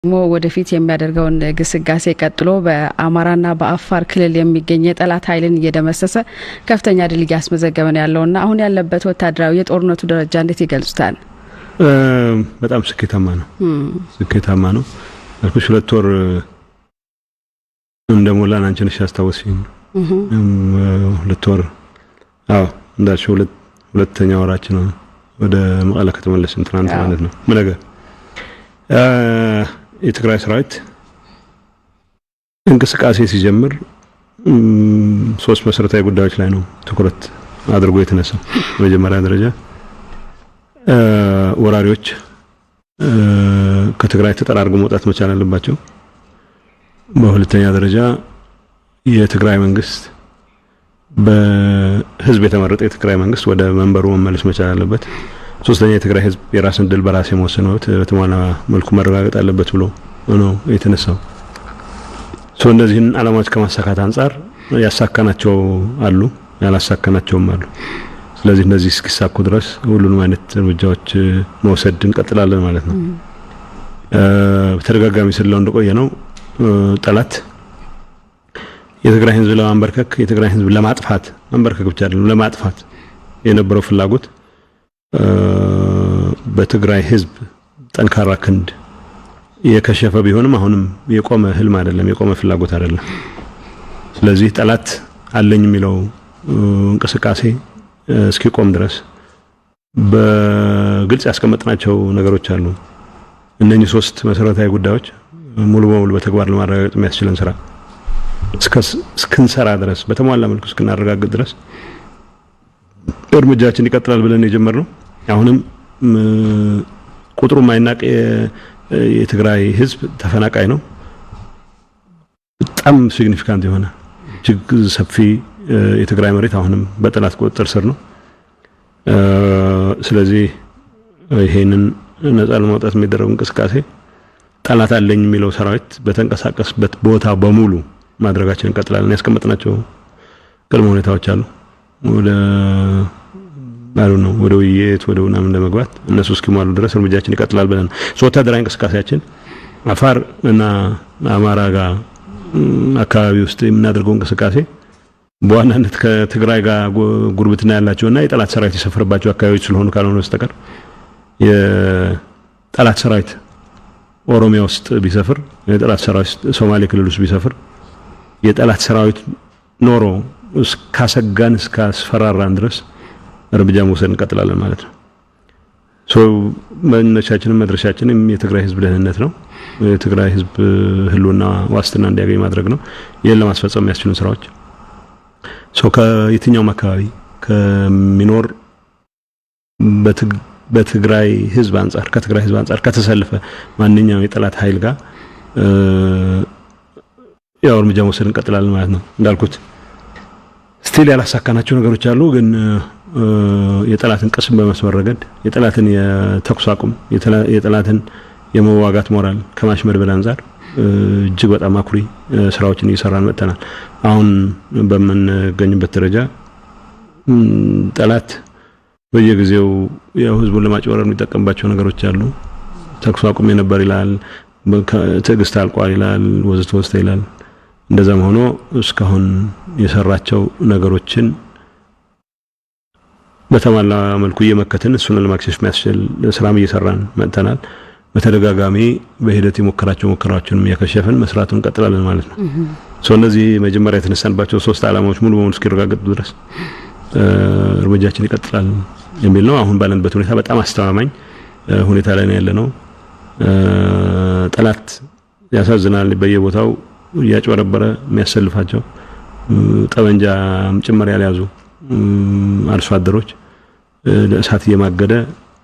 ወደፊት የሚያደርገውን ግስጋሴ ቀጥሎ በአማራና በአፋር ክልል የሚገኝ የጠላት ኃይልን እየደመሰሰ ከፍተኛ ድል ያስመዘገበ ነው ያለውና አሁን ያለበት ወታደራዊ የጦርነቱ ደረጃ እንዴት ይገልጹታል? በጣም ስኬታማ ነው። አልኩሽ 2 ወር እንደሞላን አንቺ ነሽ ያስታወስኝ። 2 ወር እንዳልሽው ሁለተኛ ወራችን ነው ወደ መቀለ ከተመለስን ትናንት ማለት ነው። ምን ነገር የትግራይ ሰራዊት እንቅስቃሴ ሲጀምር 3 መሰረታዊ ጉዳዮች ላይ ነው ትኩረት አድርጎ የተነሳው። በመጀመሪያ ደረጃ ወራሪዎች ከትግራይ ተጠራርጎ መውጣት መቻል አለባቸው። በሁለተኛ ደረጃ የትግራይ መንግስት በህዝብ የተመረጠ የትግራይ መንግስት ወደ መንበሩ መመለስ መቻል አለበት። ሶስተኛ የትግራይ ህዝብ የራስን ድል በራስ የመወሰን መብት በተሟላ መልኩ መረጋገጥ አለበት ብሎ ነው የተነሳው። እነዚህን ዓላማዎች ከማሳካት አንፃር ያሳካናቸው አሉ፣ ያላሳካናቸውም አሉ። ስለዚህ እነዚህ እስኪሳኩ ድረስ ሁሉንም አይነት እርምጃዎች መውሰድ እንቀጥላለን ማለት ነው። በተደጋጋሚ ስለለው እንደቆየ ነው ጠላት የትግራይ ህዝብ ለማንበርከክ የትግራይ ህዝብ ለማጥፋት ማንበርከክ ብቻ አይደለም ለማጥፋት የነበረው ፍላጎት በትግራይ ህዝብ ጠንካራ ክንድ የከሸፈ ቢሆንም አሁንም የቆመ ህልም አይደለም፣ የቆመ ፍላጎት አይደለም። ስለዚህ ጠላት አለኝ የሚለው እንቅስቃሴ እስኪቆም ድረስ በግልጽ ያስቀመጥናቸው ነገሮች አሉ። እነኚህ 3 መሰረታዊ ጉዳዮች ሙሉ በሙሉ በተግባር ለማረጋገጥ የሚያስችለን ስራ እስክንሰራ ድረስ በተሟላ መልኩ እስክናረጋግጥ ድረስ እርምጃችን ይቀጥላል ብለን የጀመርነው። አሁንም ቁጥሩ ማይናቅ የትግራይ ህዝብ ተፈናቃይ ነው። በጣም ሲግኒፊካንት የሆነ እጅግ ሰፊ የትግራይ መሬት አሁንም በጠላት ቁጥጥር ስር ነው። ስለዚህ ይሄንን ነፃ ለማውጣት የሚደረገው እንቅስቃሴ ጠላት አለኝ የሚለው ሰራዊት በተንቀሳቀስበት ቦታ በሙሉ ማድረጋችን እንቀጥላለን። ያስቀመጥናቸው ቅድመ ሁኔታዎች አሉ። ወደ ውይይት ወደ ምናምን ለመግባት እነሱ እስኪሟሉ ድረስ እርምጃችን ይቀጥላል ብለን ወታደራዊ እንቅስቃሴያችን አፋር እና አማራ ጋር አካባቢ ውስጥ የምናደርገው እንቅስቃሴ በዋናነት ከትግራይ ጋር ጉርብትና ያላቸውና የጠላት ሰራዊት የሰፈረባቸው አካባቢዎች ስለሆኑ ካልሆነ በስተቀር የጠላት ሰራዊት ኦሮሚያ ውስጥ ቢሰፍር የጠላት ሰራዊት ሶማሌ ክልል ውስጥ ቢሰፍር የጠላት ሰራዊት ኖሮ እስካሰጋን እስካስፈራራን ድረስ እርምጃ መውሰድ እንቀጥላለን ማለት ነው። መነሻችንም መድረሻችንም የትግራይ ህዝብ ደህንነት ነው። የትግራይ ህዝብ ህልውና ዋስትና እንዲያገኝ ማድረግ ነው። ይሄን ለማስፈጸም የሚያስችሉ ስራዎች ከየትኛውም አካባቢ ከሚኖር በትግራይ ህዝብ አንፃር ከትግራይ ህዝብ አንፃር ከተሰለፈ ማንኛውም የጠላት ኃይል ጋር ያው እርምጃ መውሰድ እንቀጥላለን ማለት ነው። እንዳልኩት ስቲል ያላሳካናቸው ነገሮች አሉ፣ ግን የጠላትን ቅስም በመስበር ረገድ የጠላትን የተኩስ አቁም የጠላትን የመዋጋት ሞራል ከማሽመድመድ አንፃር እጅግ በጣም አኩሪ ስራዎችን እየሰራን መጥተናል። አሁን በመንገኝበት ደረጃ ጠላት በየጊዜው ያው ህዝቡን ለማጭበረር የሚጠቀምባቸው ነገሮች አሉ። ተኩስ አቁም የነበር ይላል፣ ትዕግስት አልቋል ይላል፣ ወዘተ ይላል። እንደዛም ሆኖ እስካሁን የሰራቸው ነገሮችን በተሟላ መልኩ እየመከተን እሱን ለማክሸፍ የሚያስችል ስራም እየሰራን መጥተናል። በተደጋጋሚ በሂደት ሙከራዎችን ያከሸፈን መስራቱን እንቀጥላለን ማለት ነው። እነዚህ መጀመሪያ የተነሳንባቸው 3 ዓላማዎች ሙሉ በሙሉ እስኪረጋገጡ ድረስ እርምጃችን ይቀጥላል የሚል ነው። አሁን ባለንበት ሁኔታ በጣም አስተማማኝ ሁኔታ ላይ ነው ያለነው። ጠላት ያሳዝናል። በየቦታው ያጭበረበረ የሚያሰልፋቸው ጠበንጃ ጭምር ያልያዙ አርሶ አደሮች ለእሳት እየማገደ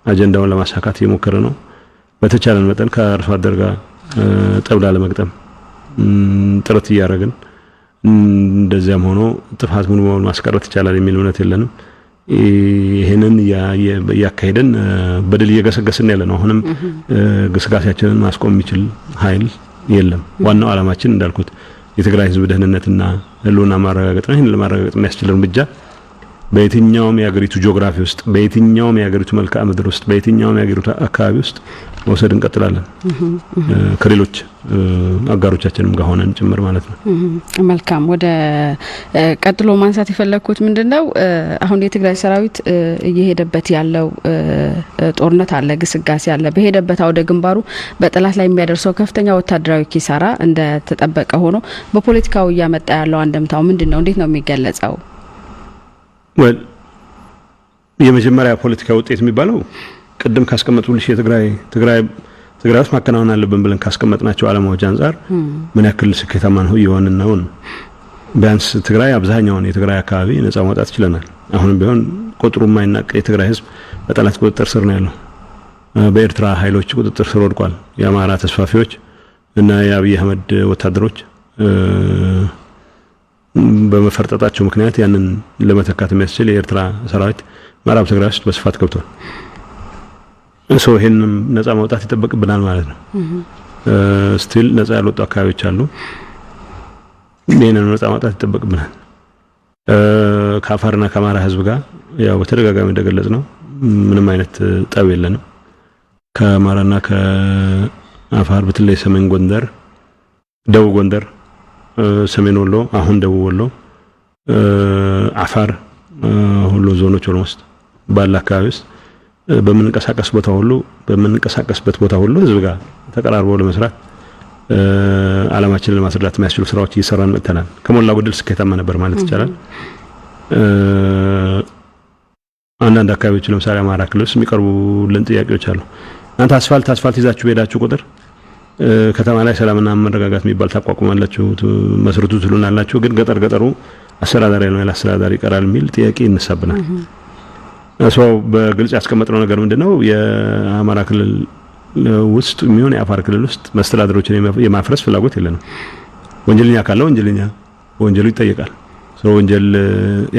አጀንዳውን ለማሳካት እየሞከረ ነው። በተቻለን መጠን ከአርሶ አደር ጋር ጠብላ ለመግጠም ጥረት እያደረግን እንደዚያም ሆኖ ጥፋት ሙሉ በሙሉ ማስቀረት ይቻላል የሚል እምነት የለንም። ይሄንን ያካሄደን በድል እየገሰገስን ያለ ነው። አሁንም ግስጋሴያችንን ማስቆም የሚችል ኃይል የለም። ዋናው ዓላማችን እንዳልኩት የትግራይ ህዝብ ደህንነትና ህልውና ማረጋገጥ ነው። ይሄን ለማረጋገጥ የሚያስችል እርምጃ በየትኛውም የሀገሪቱ ጂኦግራፊ ውስጥ በየትኛውም የሀገሪቱ መልክዓ ምድር ውስጥ በየትኛውም የሀገሪቱ አካባቢ ውስጥ መውሰድ እንቀጥላለን ከሌሎች አጋሮቻችንም ጋር ሆነን ጭምር ማለት ነው። መልካም ወደ ቀጥሎ ማንሳት የፈለኩት ምንድነው አሁን የትግራይ ሰራዊት እየሄደበት ያለው ጦርነት አለ ግስጋሴ አለ በሄደበት አውደ ግንባሩ በጠላት ላይ የሚያደርሰው ከፍተኛ ወታደራዊ ኪሳራ እንደ ተጠበቀ ሆኖ በፖለቲካው ያመጣ ያለው አንደምታው ምንድነው እንዴት ነው የሚገለጸው? ወል የመጀመሪያ ፖለቲካ ውጤት የሚባለው ቅድም ካስቀመጡልሽ የትግራይ ውስጥ ማከናወን አለብን ብለን ካስቀመጥናቸው ዓላማዎች አንፃር ምን ያክል ስኬታማ ነው የሆነን ነው። ቢያንስ ትግራይ አብዛኛውን የትግራይ አካባቢ ነፃ ማውጣት ይችላል። አሁንም ቢሆን ቁጥሩ የማይናቅ የትግራይ ህዝብ በጠላት ቁጥጥር ስር ነው ያለው። በኤርትራ ኃይሎች ቁጥጥር ስር ወድቋል። የአማራ ተስፋፊዎች እና የአብይ አህመድ ወታደሮች በመፈርጠጣቸው ምክንያት ያንን ለመተካት የሚያስችል የኤርትራ ሰራዊት ምዕራብ ትግራይ ውስጥ በስፋት ገብቷል። እሱ ይሄንን ነፃ ማውጣት ይጠበቅብናል ማለት ነው። ስቲል ነፃ ያልወጡ አካባቢዎች አሉ። ይሄንን ነፃ ማውጣት ይጠበቅብናል። ከአፋርና ከአማራ ህዝብ ጋር ያው በተደጋጋሚ እንደገለጽ ነው ምንም አይነት ጠብ የለንም። ከአማራና ከአፋር በተለይ ሰሜን ጎንደር፣ ደቡብ ጎንደር፣ ሰሜን ወሎ፣ አሁን ደቡብ ወሎ፣ አፋር ሁሉ ዞኖች ኦልሞስት ባለ አካባቢ ውስጥ በምንንቀሳቀስበት ቦታ ሁሉ ህዝብ ጋር ተቀራርበው ለመስራት ዓላማችንን ለማስረዳት የሚያስችሉ ስራዎች እየሰራን መጥተናል። ከሞላ ጎደል ስኬታማ ነበር ማለት ይቻላል። አንዳንድ አካባቢዎች ለምሳሌ አማራ ክልል ውስጥ የሚቀርቡልን ጥያቄዎች አሉ። አንተ አስፋልት ይዛችሁ ሄዳችሁ ቁጥር ከተማ ላይ ሰላምና መረጋጋት የሚባል ታቋቁማላችሁ መስርቱ ትሉናላችሁ፣ ግን ገጠሩ አስተዳዳሪ ነው ያላስተዳዳሪ ይቀራል የሚል ጥያቄ ይነሳብናል። ሰው በግልጽ ያስቀመጥነው ነገር ምንድነው የአማራ ክልል ውስጥ የሚሆን የአፋር ክልል ውስጥ መስተዳድሮችን የማፍረስ ፍላጎት የለንም። ወንጀለኛ ካለ ወንጀሉ ይጠየቃል። ሰው ወንጀል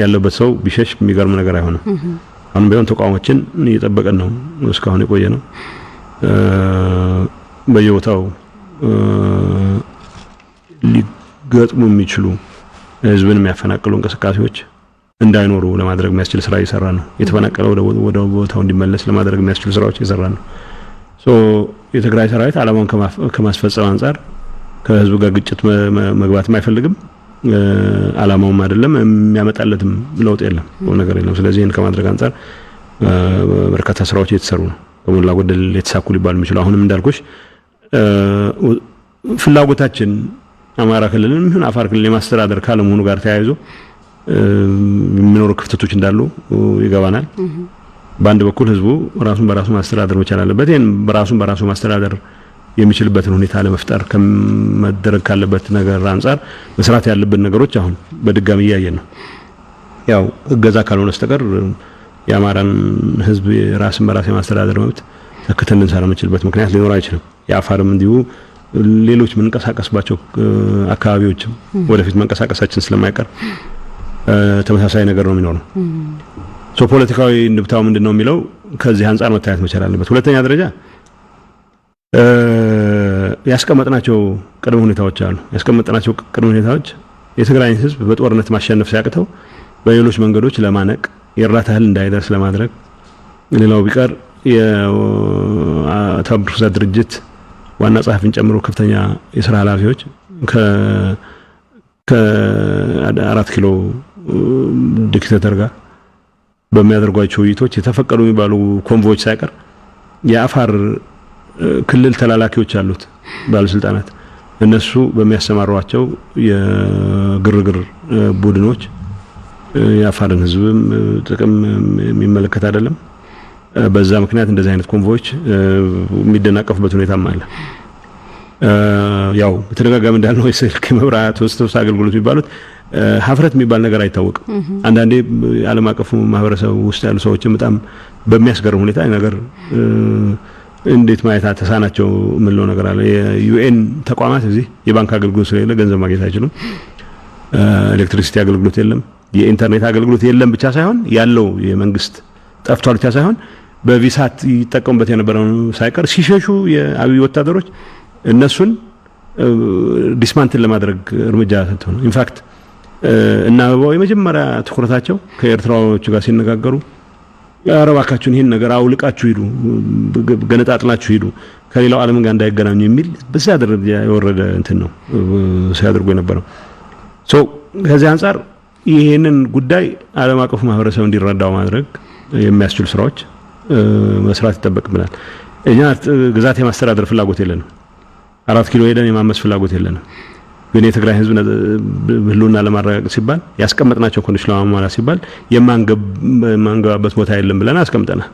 ያለበት ሰው ቢሸሽ የሚገርም ነገር አይሆንም። አሁን ቢሆን ተቋሞችን እየጠበቀን ነው እስካሁን የቆየ ነው። በየቦታው ሊገጥሙ የሚችሉ ህዝብን የሚያፈናቅሉ እንቅስቃሴዎች እንዳይኖሩ ለማድረግ የሚያስችል ስራ እየሰራ ነው። የተፈናቀለው ወደ ቦታው እንዲመለስ ለማድረግ የሚያስችሉ ስራዎች እየሰራ ነው። የትግራይ ሰራዊት ዓላማውን ከማስፈጸም አንፃር ከህዝቡ ጋር ግጭት መግባትም አይፈልግም። ዓላማውም አይደለም የሚያመጣለትም ለውጥ የለም ነገር የለም። ስለዚህ ይሄን ከማድረግ አንፃር በርካታ ስራዎች እየተሰሩ ነው። ከሞላ ጎደል የተሳኩ ሊባል የሚችሉ አሁንም እንዳልኩሽ ፍላጎታችን አማራ ክልልን ይሁን አፋር ክልል የማስተዳደር ካለመሆኑ ጋር ተያይዞ የሚኖሩ ክፍተቶች እንዳሉ ይገባናል። በአንድ በኩል ህዝቡ ራሱን በራሱ ማስተዳደር መቻል አለበት። ይሄን በራሱ ማስተዳደር የሚችልበትን ሁኔታ ለመፍጠር ከመደረግ ካለበት ነገር አንፃር መስራት ያለብን ነገሮች አሁን በድጋሚ እያየን ነው። ያው እገዛ ካልሆነ በስተቀር የአማራን ህዝብ ራስን በራስ የማስተዳደር መብት ተከተልን ልንሰራ የምንችልበት ምክንያት ሊኖር አይችልም። የአፋርም እንዲሁ ሌሎች መንቀሳቀስባቸው አካባቢዎችም ወደፊት መንቀሳቀሳችን ስለማይቀር ተመሳሳይ ነገር ነው የሚኖረው። ፖለቲካዊ ንብታው ምንድነው የሚለው ከዚህ አንፃር መታየት መቻል አለበት። ሁለተኛ ደረጃ ያስቀመጥናቸው ቅድመ ሁኔታዎች አሉ። ያስቀመጥናቸው ቅድመ ሁኔታዎች የትግራይ ህዝብ በጦርነት ማሸነፍ ሲያቅተው በሌሎች መንገዶች ለማነቅ የእርዳታ እህል እንዳይደርስ ለማድረግ ሌላው ቢቀር የተባበሩት ድርጅት ዋና ጸሐፊን ጨምሮ ከፍተኛ የሥራ ኃላፊዎች ከ4 ኪሎ ዲክቴተር ጋር በሚያደርጓቸው ውይይቶች የተፈቀዱ የሚባሉ ኮንቮዮች ሳይቀር የአፋር ክልል ተላላኪዎች አሉት ባለስልጣናት እነሱ በሚያሰማሯቸው የግርግር ቡድኖች የአፋርን ህዝብም ጥቅም የሚመለከት አይደለም። በዛ ምክንያት እንደዚህ አይነት ኮንቮዮች የሚደናቀፉበት ሁኔታም አለ። ያው በተደጋጋሚ እንዳልነው የስልክ መብራት ወስደው አገልግሎት የሚባሉት ሀፍረት የሚባል ነገር አይታወቅም። አንዳንዴ ዓለም አቀፉ ማህበረሰብ ውስጥ ያሉ ሰዎችም በጣም በሚያስገርም ሁኔታ ነገር እንዴት ማየት ተሳናቸው ምንለው ነገር አለ። የዩኤን ተቋማት እዚህ የባንክ አገልግሎት ስለሌለ ገንዘብ ማግኘት አይችሉም። ኤሌክትሪሲቲ አገልግሎት የለም። የኢንተርኔት አገልግሎት የለም ብቻ ሳይሆን ያለው የመንግስት ጠፍቷል ብቻ ሳይሆን በቪሳት ይጠቀሙበት የነበረው ሳይቀር ሲሸሹ የአብይ ወታደሮች እነሱን ዲስማንትል ለማድረግ እርምጃ ተወሰደ ነው። ኢንፋክት እና አበባው የመጀመሪያ ትኩረታቸው ከኤርትራዎች ጋር ሲነጋገሩ ያረባካችሁን ይሄን ነገር አውልቃችሁ ሂዱ ገነጣጥላችሁ ሂዱ ከሌላው ዓለም ጋር እንዳይገናኙ የሚል በዛ ደረጃ የወረደ እንትን ነው ሲያደርጉ የነበረው ከዚህ አንፃር ይሄንን ጉዳይ ዓለም አቀፍ ማህበረሰብ እንዲረዳው ማድረግ የሚያስችሉ ስራዎች መስራት ይተበቅብናል እኛ ግዛት የማስተዳደር ፍላጎት የለንም 4 ኪሎ ሄደን የማመስ ፍላጎት የለንም ግን የትግራይ ህዝብ ህልውና ለማረጋገጥ ሲባል ያስቀመጥናቸው ኮንዲሽን ለማሟላት ሲባል የማንገባበት ቦታ የለም ብለን አስቀምጠናል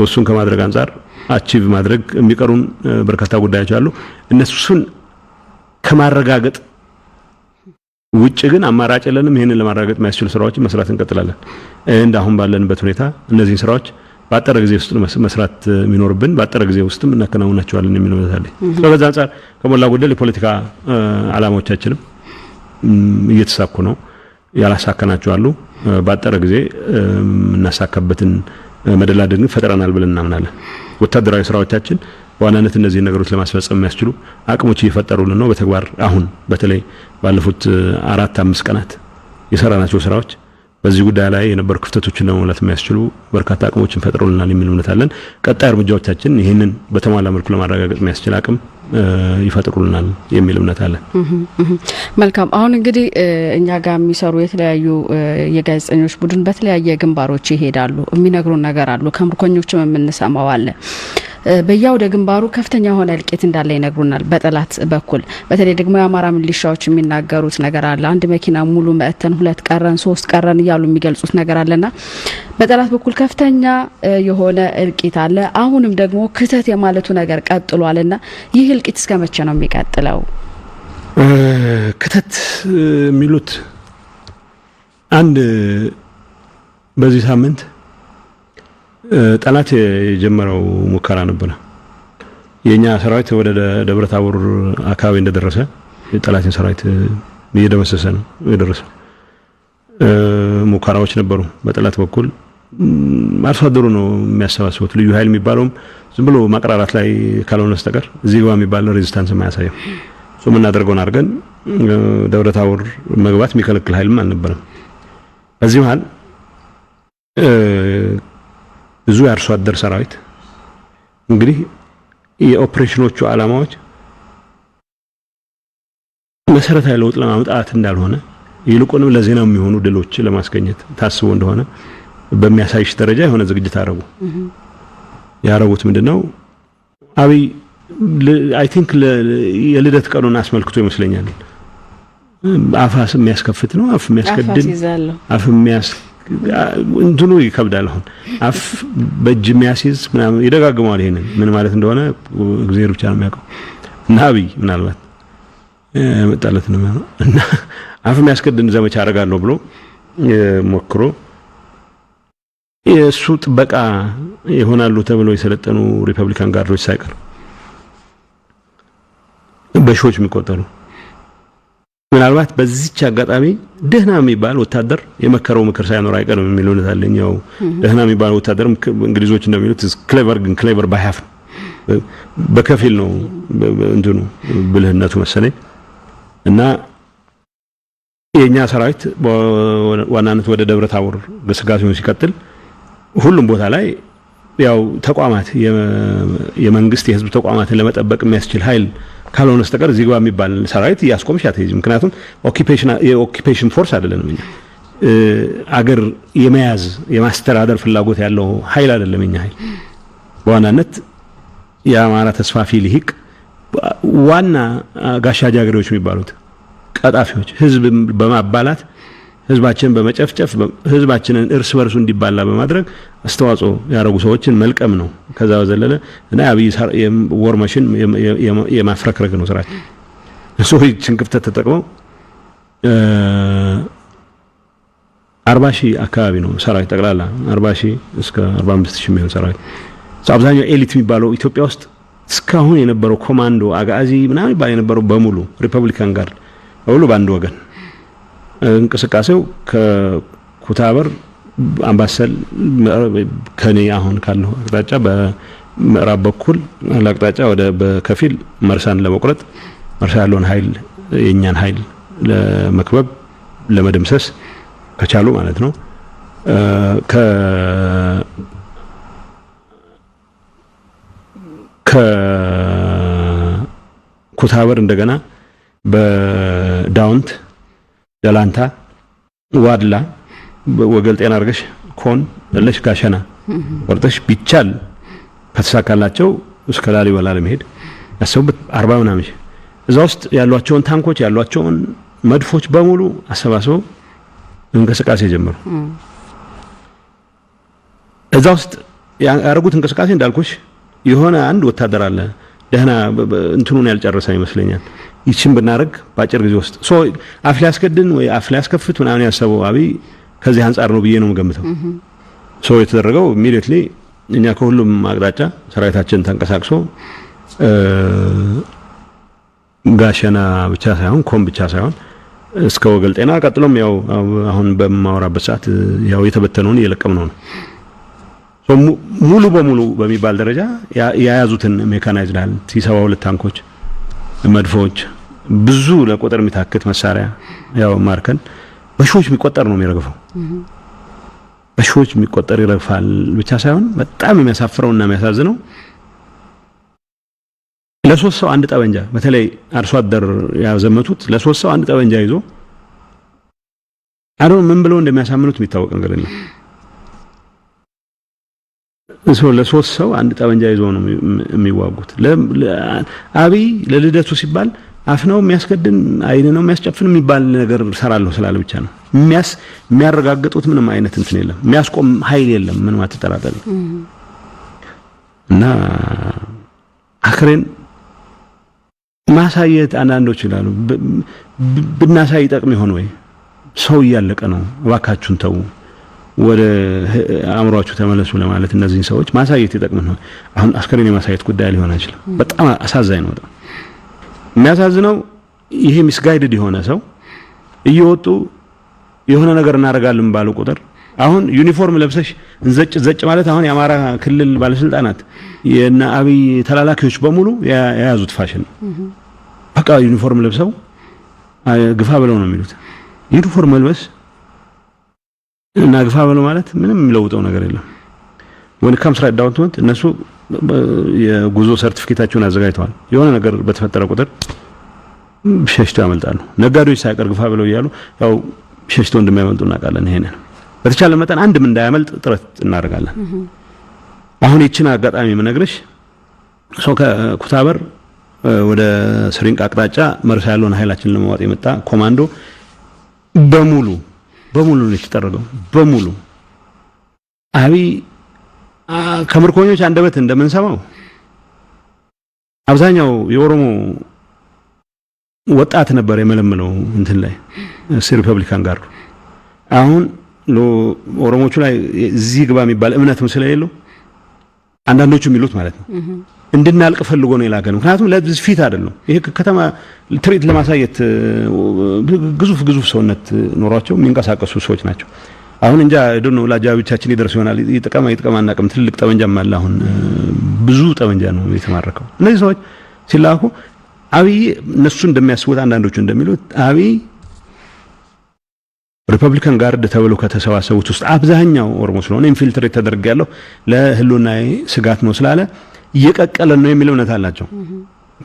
እሱን ከማድረግ አንፃር አቺቭ ማድረግ የሚቀሩን በርካታ ጉዳዮች አሉ እነሱን ከማረጋገጥ ውጭ ግን አማራጭ የለንም ይሄንን ለማረጋገጥ የሚያስችሉ ስራዎችን መስራት እንቀጥላለን እንዳሁን ባለንበት ሁኔታ እነዚህ ስራዎች ባጠረ ጊዜ ውስጥ መስራት የሚኖርብን ባጠረ ጊዜ ውስጥም እናከናውናቸዋለን የሚለው ታለ ስለዚህ አንፃር ከሞላ ጎደል የፖለቲካ አላማዎቻችንም እየተሳኩ ነው ያላሳከናቸው አሉ ባጠረ ጊዜ እናሳከበትን መደላደግ ፈጥረናል ብለን እናምናለን ወታደራዊ ስራዎቻችን ዋናነት እነዚህ ነገሮች ለማስፈጸም የሚያስችሉ አቅሞች እየፈጠሩልን ነው በተግባር አሁን በተለይ ባለፉት 4-5 ቀናት የሰራናቸው ስራዎች በዚህ ጉዳይ ላይ የነበሩ ክፍተቶችን ለመሙላት የሚያስችሉ በርካታ አቅሞችን ፈጥረውልናል የሚል እምነት አለን ቀጣይ እርምጃዎቻችን ይሄንን በተሟላ መልኩ ለማረጋገጥ የሚያስችል አቅም ይፈጥሩልናል የሚል እምነት አለን መልካም አሁን እንግዲህ እኛ ጋር የሚሰሩ የተለያዩ የጋዜጠኞች ቡድን በተለያየ ግንባሮች ይሄዳሉ የሚነግሩን ነገር አሉ ከምርኮኞችም የምንሰማው አለ በያው ደግንባሩ ከፍተኛ ሆነ እልቂት እንዳለ ይነግሩናል በጠላት በኩል በተለይ ደግሞ የአማራ ሚሊሻዎች የሚናገሩት ነገር አለ አንድ መኪና ሙሉ መተን 2 ቀረን 3 ቀረን ይያሉ የሚገልጹት ነገር አለና በጠላት በኩል ከፍተኛ የሆነ እልቂት አለ አሁንም ደግሞ ክተት የማለቱ ነገር ቀጥሏልና ይህ እልቂት እስከመቼ ነው የሚቀጥለው ክተት የሚሉት አንድ በዚህ ሳምንት ጠላት የጀመረው ሙከራ ነበር የኛ ሰራዊት ወደ ደብረ ታቦር አካባቢ እንደደረሰ የጠላትን ሰራዊት እየደመሰሰ ነው የደረሰው ሙከራዎች ነበሩ በጠላት በኩል አርሶ አደሩ ነው የሚያሰባስቡት ልዩ ኃይል የሚባለውም ዝም ብሎ ማቅራራት ላይ ካልሆነ በስተቀር እዚህ ጋር የሚባለው ሬዚስታንስ የማያሳየው ምን አድርገውን አድርገን ደብረ ታቦር መግባት የሚከለክል ኃይልም አልነበረም በዚህ መሃል ብዙ ያርሶ አደር ሰራዊት እንግዲህ የኦፕሬሽኖቹ አላማዎች መሰረታዊ ለውጥ ለማምጣት እንዳልሆነ ይልቁንም ለዜናው የሚሆኑ ድሎች ለማስገኘት ታስቦ እንደሆነ በሚያሳይሽ ደረጃ የሆነ ዝግጅት ያረጉት ምንድነው አብይ አይ ቲንክ የልደት ቀኑን አስመልክቶ ይመስለኛል አፋስ የሚያስከፍት ነው አፍ የሚያስከድን አፍ እንትኑ ይከብዳል አሁን አፍ በእጅ የሚያስይዝ ምናምን ይደጋግማል ይሄንን ምን ማለት እንደሆነ እግዚአብሔር ብቻ ነው የሚያውቀው እና አብይ ምናልባት መጣለት ነው እና አፍ የሚያስከድን ዘመቻ አደርጋለሁ ብሎ ሞክሮ የሱ ጥበቃ ይሆናሉ ተብሎ የሰለጠኑ ሪፐብሊካን ጋርዶች ሳይቀር በሾች የሚቆጠሩ ምናልባት በዚህች አጋጣሚ ደህና የሚባል ወታደር የመከረው ምክር ሳይኖር አይቀርም የሚለው ለታለኛው ደህና የሚባል ወታደር እንግሊዞች እንደሚሉት ክሌቨር ባይሃፍ በከፊል ነው እንትኑ ብልህነቱ መሰለኝ እና የኛ ሰራዊት ዋናነት ወደ ደብረ ታቦር ግስጋሴውን ሲቀጥል ሁሉም ቦታ ላይ ያው ተቋማት የመንግስት የህዝብ ተቋማትን ለመጠበቅ የሚያስችል ኃይል ካልሆነ በስተቀር እዚህ ጋር የሚባል ሰራዊት ያስቆምሽ አትይዝም ምክንያቱም ኦኩፔሽን ፎርስ አይደለም እኛ አገር የመያዝ የማስተዳደር ፍላጎት ያለው ኃይል አይደለም እኛ ኃይል በዋናነት የአማራ ተስፋፊ ልሂቅ ዋና ጋሻ ጃግሬዎች የሚባሉት ቀጣፊዎች ህዝብ በማባላት ህዝባችንን በመጨፍጨፍ ህዝባችንን እርስ በርሱ እንዲባላ በማድረግ አስተዋጽኦ ያደረጉ ሰዎችን መልቀም ነው ከዛ በዘለለ እና አብይ ወር ማሽን የማፍረክረክ ነው ስራቸው ሰዎችን ክፍተት ተጠቅመው 40,000 አካባቢ ነው ሰራዊት ጠቅላላ 40,000 እስከ 45,000 የሚሆን ሰራዊት አብዛኛው ኤሊት የሚባለው ኢትዮጵያ ውስጥ እስካሁን የነበረው ኮማንዶ አጋዚ ምናምን ባይ የነበረው በሙሉ ሪፐብሊካን ጋርድ ሁሉ ባንድ ወገን እንቅስቃሴው ከኩታበር አምባሰል ከኔ አሁን ካለው አቅጣጫ በምዕራብ በኩል አቅጣጫ ወደ በከፊል መርሳን ለመቁረጥ መርሳ ያለውን ኃይል የኛን ኃይል ለመክበብ ለመደምሰስ ከቻሉ ማለት ነው ኩታበር እንደገና በዳውንት ደላንታ ዋድላ ወገል ጤና አርገሽ ኮን ለሽ ጋሸና ወርተሽ ቢቻል ከተሳካላቸው እስከ ላሊበላ ለመሄድ ያሰቡት 40 ምናምን እዛ ውስጥ ያሏቸውን ታንኮች ያሏቸውን መድፎች በሙሉ አሰባስበው እንቅስቃሴ ጀመሩ። እዛ ውስጥ ያረጉት እንቅስቃሴ እንዳልኩሽ የሆነ አንድ ወታደር አለ ደህና እንትኑን ያልጨረሰ ይመስለኛል። ይችን ብናረግ ባጭር ጊዜ ውስጥ አፍላ ያስከድን ወይ አፍላ ያስከፍት ምናምን ያሰበው አብይ ከዚህ አንፃር ነው ብዬ ነው የምገምተው። የተደረገው ኢሚዲየትሊ እኛ ከሁሉም አቅጣጫ ሰራዊታችን ተንቀሳቅሶ ጋሸና ብቻ ሳይሆን ኮም ብቻ ሳይሆን እስከ ወገል ጤና ቀጥሎም ያው አሁን በማወራበት ሰዓት ያው የተበተነውን እየለቀምነው ነው። ሙሉ በሙሉ በሚባል ደረጃ ያያዙትን ሜካናይዝድ አለ T72 ታንኮች መድፎች ብዙ ለቁጥር የሚታክት መሳሪያ ያው ማርከን በሺዎች የሚቆጠር ነው የሚረግፈው። በሺዎች የሚቆጠር ይረግፋል ብቻ ሳይሆን በጣም የሚያሳፍረውና የሚያሳዝነው ለሶስት ሰው አንድ ጠበንጃ በተለይ አርሶ አደር ያዘመቱት ለሶስት ሰው አንድ ጠበንጃ ይዞ አሁን ምን ብለው እንደሚያሳምኑት የሚታወቅ ነገር የለም። ለሶስት ሰው አንድ ጠበንጃ ይዞ ነው የሚዋጉት። አብይ ለልደቱ ሲባል አፍነው የሚያስከድን አይነ ነው የሚያስጨፍን የሚባል ነገር ሰራለሁ ስላለ ብቻ ነው የሚያረጋግጡት። ምንም አይነት እንትን የለም፣ የሚያስቆም ኃይል የለም። ምንም አትጠራጠሪ። እና አክሬን ማሳየት አንዳንዶች ይላሉ ብናሳይ ጠቅም ይሆን ወይ? ሰው እያለቀ ነው፣ እባካችሁን ተው፣ ወደ አእምሮአችሁ ተመለሱ ለማለት እነዚህን ሰዎች ማሳየት ይጠቅም ነው። አሁን አስከሬን የማሳየት ጉዳይ ሊሆን አይችልም። በጣም አሳዛኝ ነው። በጣም የሚያሳዝነው ይሄ ሚስጋይድድ የሆነ ሰው እየወጡ የሆነ ነገር እናደርጋለን ባሉ ቁጥር አሁን ዩኒፎርም ለብሰሽ እንዘጭ ማለት አሁን የአማራ ክልል ባለስልጣናት የና አብይ ተላላኪዎች በሙሉ የያዙት ፋሽን ነው። በቃ ዩኒፎርም ለብሰው ግፋ ብለው ነው የሚሉት። ዩኒፎርም መልበስ እና ግፋ ብለው ማለት ምንም የሚለውጠው ነገር የለም። when it comes right down to it እነሱ የጉዞ ሰርቲፊኬታቸውን አዘጋጅተዋል። የሆነ ነገር በተፈጠረ ቁጥር ሸሽተው ያመልጣሉ። ነጋዴዎች ሳይቀር ግፋ ብለው ይያሉ ያው ሸሽተው እንደማይመልጡ እናውቃለን። ይሄንን በተቻለ መጠን አንድም እንዳያመልጥ ጥረት እናደርጋለን። አሁን ይችን አጋጣሚ የምነግርሽ ሰው ከኩታበር ወደ ስሪንቅ አቅጣጫ መርሳ ያለውን ኃይላችን ለማዋጥ የመጣ ኮማንዶ በሙሉ ነው የተጠረገው። በሙሉ አብይ ከምርኮኞች አንደበት እንደምንሰማው አብዛኛው የኦሮሞ ወጣት ነበር የመለመለው እንትን ላይ ሪፐብሊካን ጋር አሁን ኦሮሞቹ ላይ እዚህ ግባ የሚባል እምነትም ስለሌለው አንዳንዶቹ የሚሉት ማለት ነው እንድናልቅ ፈልጎ ነው የላከን። ምክንያቱም ለዚህ ፊት አይደለም ይሄ ከተማ ትርኢት ለማሳየት ግዙፍ ሰውነት ኖሯቸው የሚንቀሳቀሱ ሰዎች ናቸው። አሁን እንጃ ነው ላጃቢቻችን ይደርስ ይሆናል። ይጥቀማ አናውቅም። ትልቅ ጠመንጃም አለ። አሁን ብዙ ጠመንጃ ነው የተማረከው። እነዚህ ሰዎች ሲላኩ አብይ እነሱ እንደሚያስቡት አንዳንዶቹ እንደሚሉት አብይ ሪፐብሊካን ጋርድ ተብሎ ከተሰባሰቡት ውስጥ አብዛኛው ኦሮሞ ስለሆነ ኢንፊልትሬት ተደርጋለሁ ለህልውናዬ ስጋት ነው ስላለ እየቀቀለ ነው የሚል እምነት አላቸው።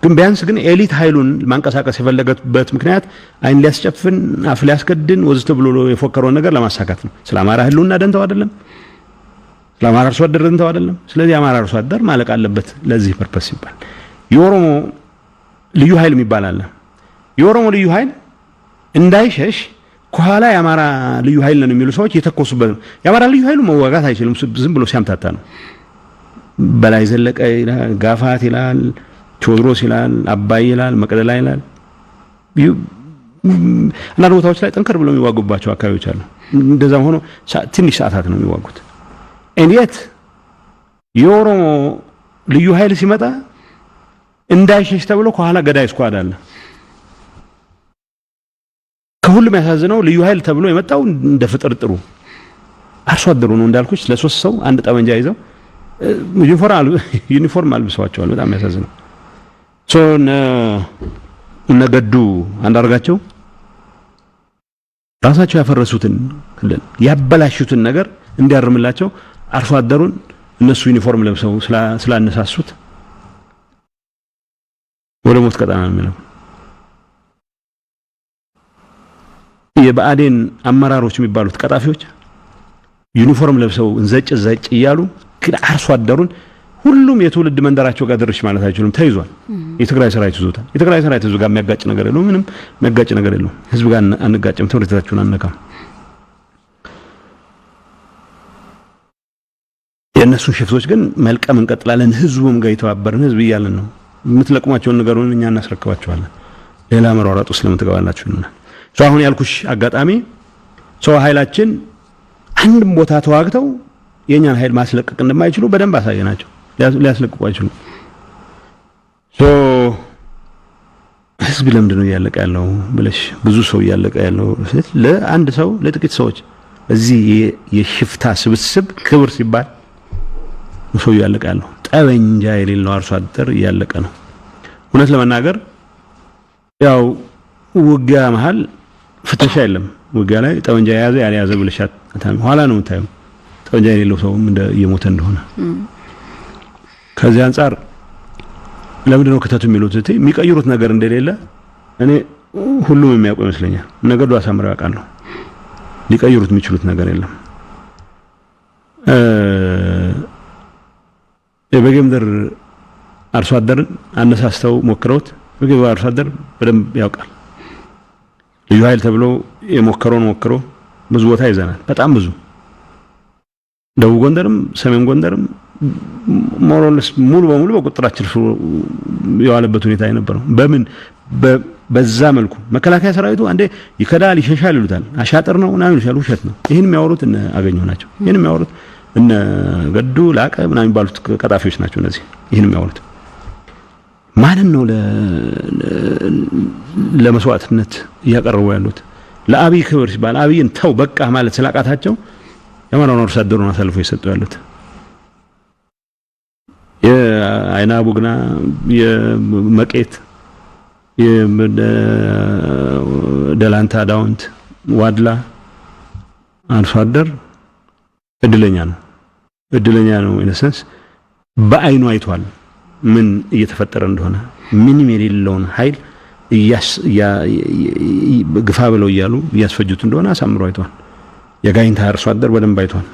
ግን ቢያንስ ግን ኤሊት ኃይሉን ማንቀሳቀስ የፈለገበት ምክንያት አይን ሊያስጨፍን አፍ ሊያስከድን ወዝተ ብሎ የፎከረው ነገር ለማሳካት ነው። ስለ አማራ ህልውና ደንተው አይደለም፣ ስለ አማራ አርሶ አደር ደንተው አይደለም። ስለዚህ አማራ አርሶ አደር ማለቅ አለበት። ለዚህ ፐርፐስ ይባል የኦሮሞ ልዩ ኃይል የሚባል አለ። የኦሮሞ ልዩ ኃይል እንዳይሸሽ ከኋላ የአማራ ልዩ ኃይል ነው የሚሉ ሰዎች የተኮሱበት ነው። የአማራ ልዩ ኃይሉ መዋጋት አይችልም፣ ዝም ብሎ ሲያምታታ ነው። በላይ ዘለቀ ይላል፣ ጋፋት ይላል፣ ቴዎድሮስ ይላል፣ አባይ ይላል፣ መቅደላ ይላል። አንዳንድ ቦታዎች ላይ ጠንከር ብለው የሚዋጉባቸው አካባቢዎች አሉ። እንደዛም ሆኖ ትንሽ ሰዓታት ነው የሚዋጉት። እንዴት የኦሮሞ ልዩ ኃይል ሲመጣ እንዳይሸሽ ተብሎ ከኋላ ገዳይ ስኳድ አለ። ከሁሉም ያሳዝነው ልዩ ኃይል ተብሎ የመጣው እንደ ፍጥርጥሩ አርሶ አደሩ ነው። እንዳልኩሽ ለሶስት ሰው አንድ ጠመንጃ ይዘው ዩኒፎርም አልብሰዋቸዋል። በጣም ያሳዝነው ነገዱ አንዳርጋቸው ራሳቸው ያፈረሱትን ክልል ያበላሹትን ነገር እንዲያርምላቸው አርሶ አደሩን እነሱ ዩኒፎርም ለብሰው ስላነሳሱት ወደ ሞት ቀጣና ነው የሚለው። የብአዴን አመራሮች የሚባሉት ቀጣፊዎች ዩኒፎርም ለብሰው እንዘጭ እያሉ ግን አርሶ አደሩን ሁሉም የትውልድ መንደራቸው ጋር ድርሽ ማለት አይችሉም። ተይዟል። የትግራይ ሰራዊት ይዞታል። የትግራይ ሰራዊት ይዞ ጋር የሚያጋጭ ነገር የለውም። ምንም የሚያጋጭ ነገር የለውም። ህዝብ ጋር አንጋጭም። ተወርታችሁን አንነካም። የእነሱ ሽፍቶች ግን መልቀም እንቀጥላለን። ህዝቡም ጋር የተባበረን ህዝብ እያለን ነው። የምትለቅሟቸውን ነገሩን እኛ እናስረክባቸዋለን። ሌላ መሯሯጥ ውስጥ ለምን ትገባላችሁ ነው። አሁን ያልኩሽ አጋጣሚ ሰው ኃይላችን አንድም ቦታ ተዋግተው የኛን ኃይል ማስለቀቅ እንደማይችሉ በደንብ አሳየናቸው። ሊያስለቅቁ አይችሉም። ህዝብ ለምንድን ነው እያለቀ ያለው ብለሽ ብዙ ሰው እያለቀ ያለው ለአንድ ሰው ለጥቂት ሰዎች እዚህ የሽፍታ ስብስብ ክብር ሲባል ሰው እያለቀ ያለው ጠበንጃ የሌለው አርሶ አደር እያለቀ ነው። እውነት ለመናገር ያው ውጊያ መሃል ፍተሻ የለም። ውጊያ ላይ ጠበንጃ ያዘ ያልያዘ ብለሽ ኋላ ነው የምታየው ጠበንጃ የሌለው ሰው እየሞተ እንደሆነ። ከዚህ አንፃር ለምንድን ነው ከተቱ የሚሉት የሚቀይሩት ነገር እንደሌለ እኔ ሁሉም የሚያውቁ ይመስለኛል። ነገዱ አሳምረው ያውቃሉ። ሊቀይሩት የሚችሉት ነገር የለም። የበጌምድር አርሶ አደርን አነሳስተው ሞክረውት በጌምድር አርሶ አደር በደንብ ያውቃል። ልዩ ኃይል ተብሎ የሞከረውን ሞክሮ ብዙ ቦታ ይዘናል። በጣም ብዙ ደቡብ ጎንደርም ሰሜን ጎንደርም ሞሮልስ ሙሉ በሙሉ በቁጥራችን የዋለበት ሁኔታ የነበረው በምን በዛ መልኩ መከላከያ ሰራዊቱ አንዴ ይከዳል ይሸሻል ይሉታል። አሻጥር ነው ምናምን ይሉታል። ውሸት ነው። ይሄን የሚያወሩት እነ አገኘው ናቸው። ይሄን የሚያወሩት እነ ገዱ ላቀ ምናምን ባሉት ቀጣፊዎች ናቸው እነዚህ። ይሄን የሚያወሩት ማንን ነው ለመስዋዕትነት እያቀረቡ ያሉት? ለአብይ ክብር ሲባል አብይን ተው በቃ ማለት ስላቃታቸው የማራውን አርሶ አደሩን አሳልፎ ይሰጡ ያሉት የአይና ቡግና የመቄት የደላንታ ዳውንት ዋድላ አርሶ አደር እድለኛ ነው ኢነሰንስ በአይኑ አይቷል ምን እየተፈጠረ እንደሆነ። ምንም የሌለውን ኃይል ግፋ ብለው እያሉ እያስፈጁት እንደሆነ አሳምሮ አይቷል። የጋይንታ አርሶ አደር በደንብ አይቷል።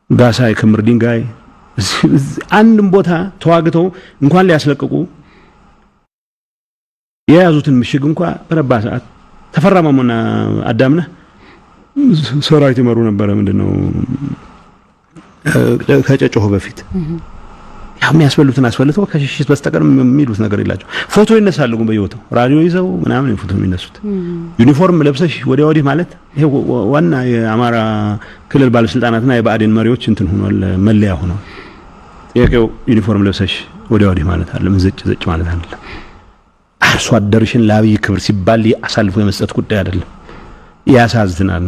ጋሳ የክምር ድንጋይ አንድም ቦታ ተዋግተው እንኳን ሊያስለቅቁ የያዙትን ምሽግ እንኳን በረባ ሰዓት ተፈራማሙና አዳምነህ ሰራዊት ይመሩ ነበር። ምንድነው ከጨጨሆ በፊት ያው የሚያስበሉትን አስፈልተው ከሽሽት በስተቀር የሚሉት ነገር የላቸው። ፎቶ ይነሳሉ ግን በየቦታው ራዲዮ ይዘው ምናምን ፎቶ የሚነሱት ዩኒፎርም ለብሰሽ ወዲያ ወዲህ ማለት ይሄ ዋና የአማራ ክልል ባለስልጣናትና የብአዴን መሪዎች እንትን ሆኗል፣ መለያ ሆኗል። የቀው ዩኒፎርም ለብሰሽ ወዲያ ወዲህ ማለት አለ ዘጭ ማለት አይደለም። አርሶ አደርሽን ለአብይ ክብር ሲባል አሳልፎ የመስጠት ጉዳይ አይደለም። ያሳዝናል።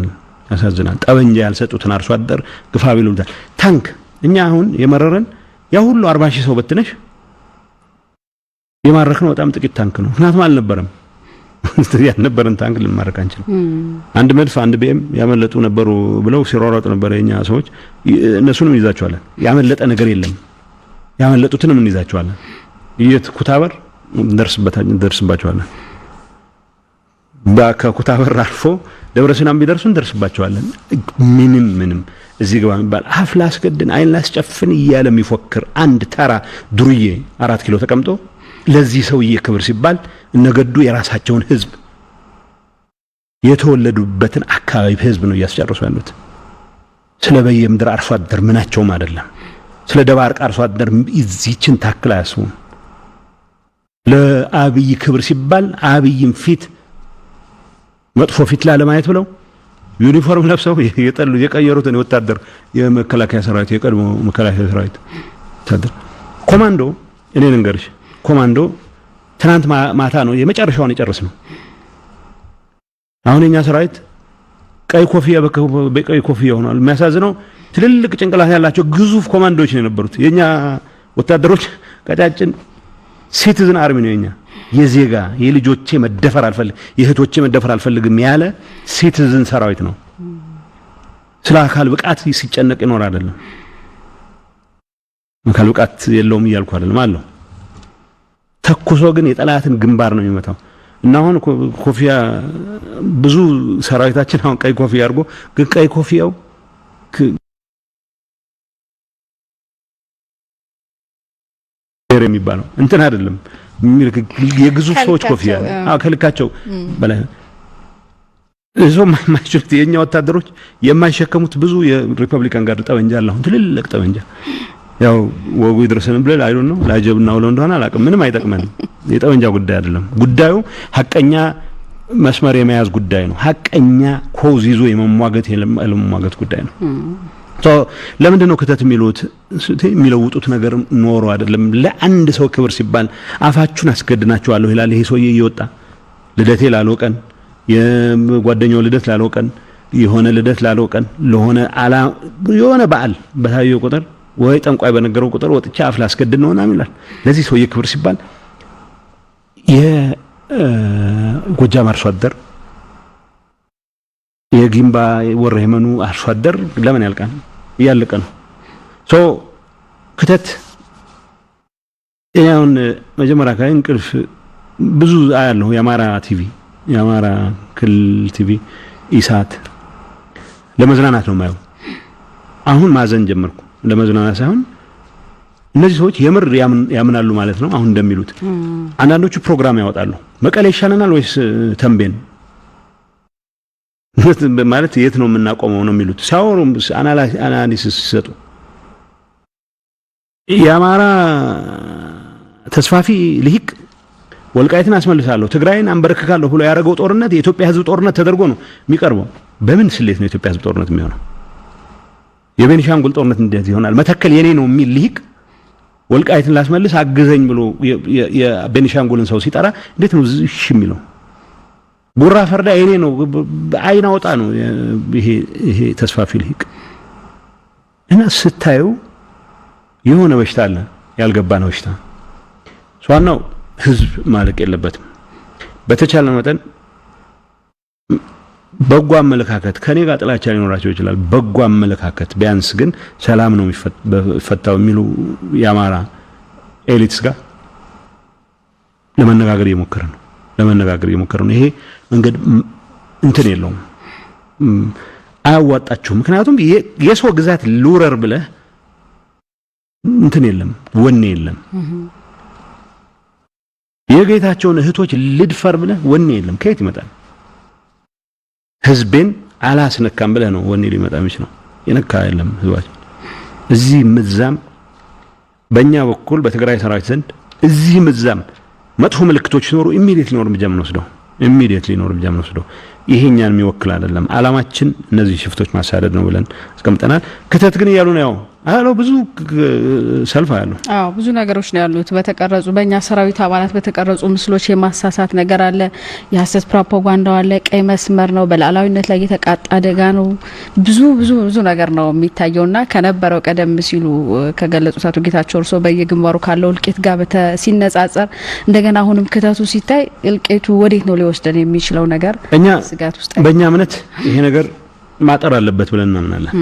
ጠበንጃ ያልሰጡትን አርሶ አደር ግፋ ቢሉታል። ታንክ እኛ አሁን የመረረን ያ ሁሉ 40,000 ሰው በትነሽ የማረክነው በጣም ጥቂት ታንክ ነው። ምክንያቱም አልነበረም ያልነበረን ታንክ ልንማረክ አንችልም። አንድ መድፍ አንድ ቢኤም ያመለጡ ነበሩ ብለው ሲሯሯጡ ነበር የኛ ሰዎች። እነሱንም ይዛቸዋለን። ያመለጠ ነገር የለም። ያመለጡትንም እንይዛቸዋለን። ኩታበር እንደርስባቸዋለን። ከኩታበር አልፎ ደብረሲናም ቢደርሱን እንደርስባቸዋለን። ምንም እዚህ ጋር የሚባል አፍ ላስገድን አይን ላስጨፍን እያለ የሚፎክር አንድ ተራ ዱርዬ 4 ኪሎ ተቀምጦ ለዚህ ሰውዬ ክብር ሲባል እነገዱ የራሳቸውን ህዝብ የተወለዱበትን አካባቢ ህዝብ ነው እያስጨርሱ ያሉት። ስለ በየምድር አርሶ አደር ምናቸውም አይደለም። ስለ ደባርቅ አርሶ አደር እዚችን ታክል አያስቡም። ለአብይ ክብር ሲባል አብይን ፊት መጥፎ ፊት ለማየት ብለው ዩኒፎርም ለብሰው የቀየሩትን ወታደር የመከላከያ ሰራዊት የቀድሞ መከላከያ ሰራዊት ወታደር ኮማንዶ እኔ ልንገርሽ ኮማንዶ ትናንት ማታ ነው የመጨረሻውን የጨረስ ነው። አሁን የኛ ሰራዊት ቀይ ኮፍያ ሆኗል። የሚያሳዝነው ትልልቅ ጭንቅላት ያላቸው ግዙፍ ኮማንዶዎች ነው የነበሩት። የኛ ወታደሮች ቀጫጭን ሲቲዝን አርሚ ነው የኛ የዜጋ የልጆቼ መደፈር አልፈልግም የእህቶቼ መደፈር አልፈልግም ያለ ሲቲዝን ሰራዊት ነው ስለ አካል ብቃት ሲጨነቅ ይኖር አይደለም አካል ብቃት የለውም ይያልኩ አይደለም አለው ተኩሶ ግን የጠላትን ግንባር ነው የሚመታው እና አሁን ኮፊያ ብዙ ሰራዊታችን አሁን ቀይ ኮፊያ አድርጎ ግን ቀይ ኮፊያው የሚባለው እንትን አይደለም የግዙፍ ሰዎች ኮፊያ ከልካቸው በላይ እዞ ማይችሉት የኛ ወታደሮች የማይሸከሙት ብዙ የሪፐብሊካን ጋር ጠበንጃ አለ አሁን ትልልቅ ጠበንጃ ያው ወጉ ይድረሰን ብለ አይዶ ነው ላጀብና ወለው እንደሆነ አላቀም ምንም አይጠቅመንም የጠበንጃ ጉዳይ አይደለም ጉዳዩ ሐቀኛ መስመር የመያዝ ጉዳይ ነው ሐቀኛ ኮዝ ይዞ የመሟገት ጉዳይ ነው ለምንድን ነው ከተት የሚለውጡት ነገር ኖሮ አይደለም ለአንድ ሰው ክብር ሲባል አፋችሁን አስገድናችኋለሁ ይላል ይሄ ሰውዬ እየወጣ ልደቴ ላልወቀን የጓደኛው ልደት ላልወቀን የሆነ ልደት ላልወቀን ለሆነ አላ የሆነ በዓል በታየው ቁጥር ወይ ጠንቋይ በነገረው ቁጥር ወጥቻ አፍ ላስገድድ ነውና ይላል ለዚህ ሰውዬ ክብር ሲባል የጎጃም አርሶ አደር የጊምባ ወረህመኑ አርሶ አደር ለምን ያልቃል ያለቀ ነው ከተት ያውን መጀመሪያ ካይ እንቅልፍ ብዙ አያለሁ የአማራ ቲቪ የአማራ ክልል ቲቪ ኢሳት ለመዝናናት ነው ማየው አሁን ማዘን ጀመርኩ ለመዝናናት ሳይሆን እነዚህ ሰዎች የምር ያምናሉ ማለት ነው አሁን እንደሚሉት አንዳንዶቹ ፕሮግራም ያወጣሉ መቀሌ ይሻለናል ወይስ ተንቤን ማለት የት ነው የምናቆመው ነው የሚሉት ሳወሩ አናሊሲስ ሲሰጡ የአማራ ተስፋፊ ልሂቅ ወልቃይትን አስመልሳለሁ ትግራይን አንበረክካለሁ ብሎ ያረጋው ጦርነት የኢትዮጵያ ህዝብ ጦርነት ተደርጎ ነው የሚቀርበው በምን ስሌት ነው የኢትዮጵያ ህዝብ ጦርነት የሚሆነው የቤኒሻንጉል ጦርነት እንዴት ይሆናል መተከል የኔ ነው የሚል ልሂቅ ወልቃይትን ላስመልስ አግዘኝ ብሎ የቤኒሻንጉልን ሰው ሲጠራ እንዴት ነው እሺ የሚለው ቡራ ፈርዳ የኔ ነው አይና ወጣ ነው ይሄ ተስፋፊ ልሂቅ እና ስታዩ የሆነ በሽታ አለ ያልገባ ነው በሽታ ሷናው ህዝብ ማለቅ የለበትም በተቻለ መጠን በጎ አመለካከት ከኔ ጋር ጥላቻ ሊኖራቸው ይችላል በጎ አመለካከት ቢያንስ ግን ሰላም ነው የሚፈታው የሚሉ ያማራ ኤሊትስ ጋር ለመነጋገር እየሞከረ ነው ይሄ መንገድ እንትን የለውም አያዋጣችሁ ምክንያቱም የሰው ግዛት ሉረር ብለ እንትን የለም ወኔ የለም የጌታቸውን እህቶች ልድፈር ብለ ወኔ የለም ከየት ይመጣል ህዝብን አላስነካም ብለ ነው ወኔ ሊመጣ የሚችለው የነካ አይደለም ህዝባችን እዚህ ምዛም በእኛ በኩል በትግራይ ሰራዊት ዘንድ እዚህ ምዛም መጥፎ ምልክቶች ሲኖሩ ኢሚዲየትሊ ነው እርምጃ የምንወስደው ይሄኛን የሚወክል አይደለም አላማችን እነዚህ ሽፍቶች ማሳደድ ነው ብለን አስቀምጠናል ከተት ግን ይያሉ ነው አሎ ብዙ ሰልፍ ያለው ብዙ ነገሮች ነው ያሉት በተቀረጹ በእኛ ሰራዊት አባላት በተቀረጹ ምስሎች የማሳሳት ነገር አለ የሐሰት ፕሮፓጋንዳ አለ ቀይ መስመር ነው በላላዊነት ላይ የተቃጣ አደጋ ነው ብዙ ነገር ነው የሚታየውና ከነበረው ቀደም ሲሉ ከገለጹት አቶ ጌታቸው እርሶ በየግንባሩ ካለው እልቂት ጋር ሲነጻጸር እንደገና አሁንም ከተቱ ሲታይ እልቂቱ ወዴት ነው ሊወስደን የሚችለው ነገር እኛ ስጋት ውስጥ በእኛ እምነት ይሄ ነገር ማጠር አለበት ብለን እናምናለን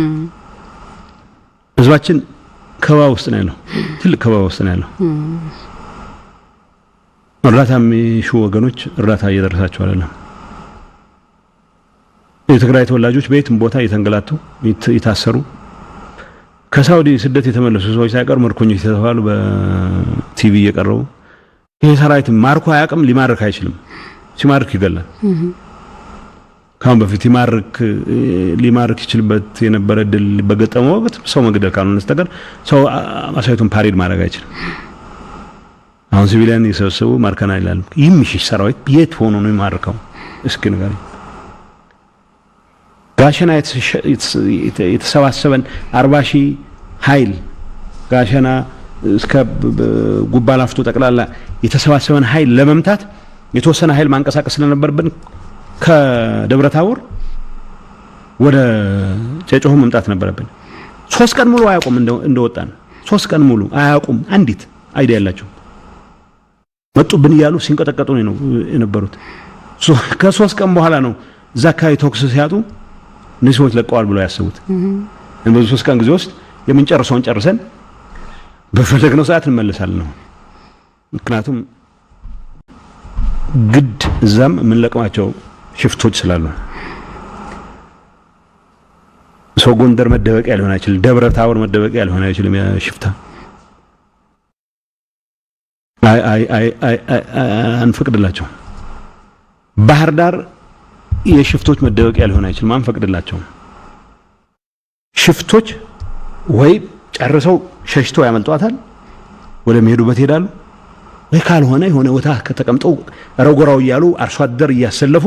ህዝባችን ከበባ ውስጥ ነው ያለው ትልቅ ከበባ ውስጥ ነው ያለው እርዳታ የሚሹ ወገኖች እርዳታ እየደረሳቸው አይደለም የትግራይ ተወላጆች በየትም ቦታ እየተንገላቱ ይታሰሩ ከሳውዲ ስደት የተመለሱ ሰዎች ሳይቀር ምርኮኞች ተተዋሉ በቲቪ እየቀረቡ ይሄ ሰራዊት ማርኮ አያውቅም ሊማርክ አይችልም ሲማርክ ይገላል ካም በፊት ሊማርክ ይችልበት የነበረ ድል በገጠመው ወቅት ሰው መግደል ካልሆነ በስተቀር ሰው አሳይቱን ፓሬድ ማድረግ አይችልም አሁን ሲቪሊያን ይሰበሰቡ ማርከና ይላል ይምሽሽ ሰራዊት የት ሆኖ ነው የሚማርከው እስኪ ንገረኝ ጋሸና የተሰባሰበን 40,000 ኃይል ጋሸና እስከ ጉባላፍቶ ጠቅላላ የተሰባሰበን ኃይል ለመምታት የተወሰነ ኃይል ማንቀሳቀስ ስለነበርብን ከደብረታቦር ወደ ጨጨሆ መምጣት ነበረብን 3 ቀን ሙሉ አያቆም እንደወጣን 3 ቀን ሙሉ አያቆም አንዲት አይዲያ ያላችሁ መጡብን ይያሉ ሲንቀጠቀጡ ነው የነበሩት ከ3 ቀን በኋላ ነው ዛካይ ቶክስ ሲያጡ ንሶች ለቀዋል ብለው ያስቡት በዚህ 3 ቀን ጊዜ ውስጥ የምንጨርሰውን ጨርሰን በፈለግነው ሰዓት እንመለሳለን ነው ምክንያቱም ግድ እዛም ምን ለቀማቸው ሽፍቶች ስላሉ ሰው ጎንደር መደበቂያ ሊሆን አይችልም ደብረ ታቦር መደበቂያ ሊሆን አይችልም ሽፍታ አይ አንፈቅድላቸው ባህር ዳር የሽፍቶች መደበቂያ ሊሆን አይችልም አንፈቅድላቸው ሽፍቶች ወይ ጨርሰው ሸሽተው ያመልጧታል ወደ መሄዱበት ይሄዳሉ ወይ ካልሆነ የሆነ ቦታ ከተቀምጠው ረጎራው ይያሉ አርሶ አደር ያሰለፉ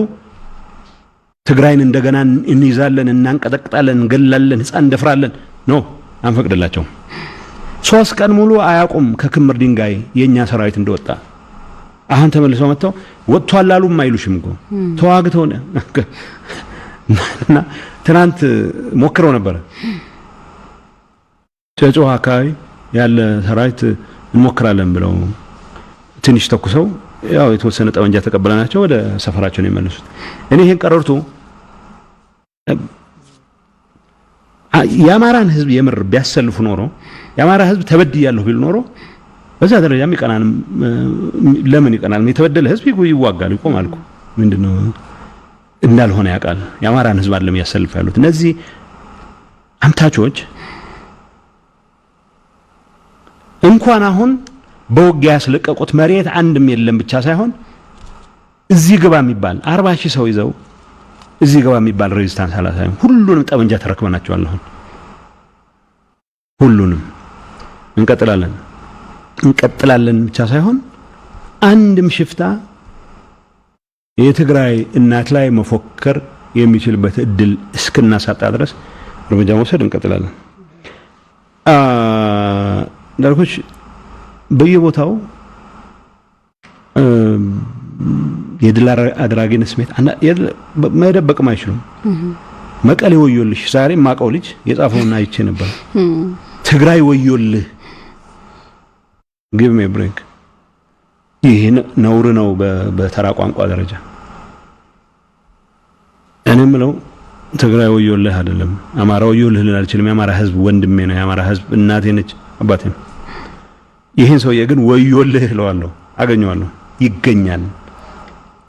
ትግራይን እንደገና እንይዛለን እናንቀጠቅጣለን እንገላለን ህፃን እንደፍራለን ነው አንፈቅድላቸው 3 ቀን ሙሉ አያቆም ከክምር ድንጋይ የኛ ሰራዊት እንደወጣ አሁን ተመልሰው መጣው ወጥቷል አሉ ማይሉሽም እኮ ተዋግተው እና ትናንት ሞክረው ነበር ጨጮ አካባቢ ያለ ሰራዊት እንሞክራለን ብለው ትንሽ ተኩሰው ያው የተወሰነ ጠመንጃ ተቀበለናቸው ወደ ሰፈራቸው ነው የመለሱት እኔ ይሄን ቀረርቱ ያማራን ህዝብ የምር ቢያሰልፉ ኖሮ ያማራ ህዝብ ተበድያለሁ ቢል ኖሮ በዛ ደረጃም ይቀናል ለምን ይቀናል የተበደለ ህዝብ ይዋጋል ይቆማል እኮ ምንድነው እንዳልሆነ ያውቃል ያማራን ህዝብ አይደለም ያሰልፍ ያሉት እነዚህ አምታቾች እንኳን አሁን በውጊያ ያስለቀቁት መሬት አንድም የለም ብቻ ሳይሆን እዚህ ግባ የሚባል 40,000 ሰው ይዘው እዚህ ግባ የሚባል ሬዚስታንስ አላሳየም ሁሉንም ጠመንጃ ተረክበናቸዋል አሁን ሁሉንም እንቀጥላለን ብቻ ሳይሆን አንድም ሽፍታ የትግራይ እናት ላይ መፎከር የሚችልበት እድል እስከናሳጣ ድረስ እርምጃ መውሰድ እንቀጥላለን ዳርኮች በየቦታው የድል አድራጊነት ስሜት መደበቅም አይችሉም መቀሌ ወዮልሽ ዛሬ ማቀው ልጅ የጻፈውና አይቼ ነበር ትግራይ ወዮልህ give me a break ይሄ ነውር ነው በተራ ቋንቋ ደረጃ እኔም ነው ትግራይ ወዮልህ አይደለም አማራ ወዮልህ ልል አልችልም የአማራ ህዝብ ወንድሜ ነው የአማራ ህዝብ እናቴ ነች አባቴ ነው ይሄን ሰውዬ ግን ወዮልህ ለዋለሁ አገኘዋለሁ ይገኛል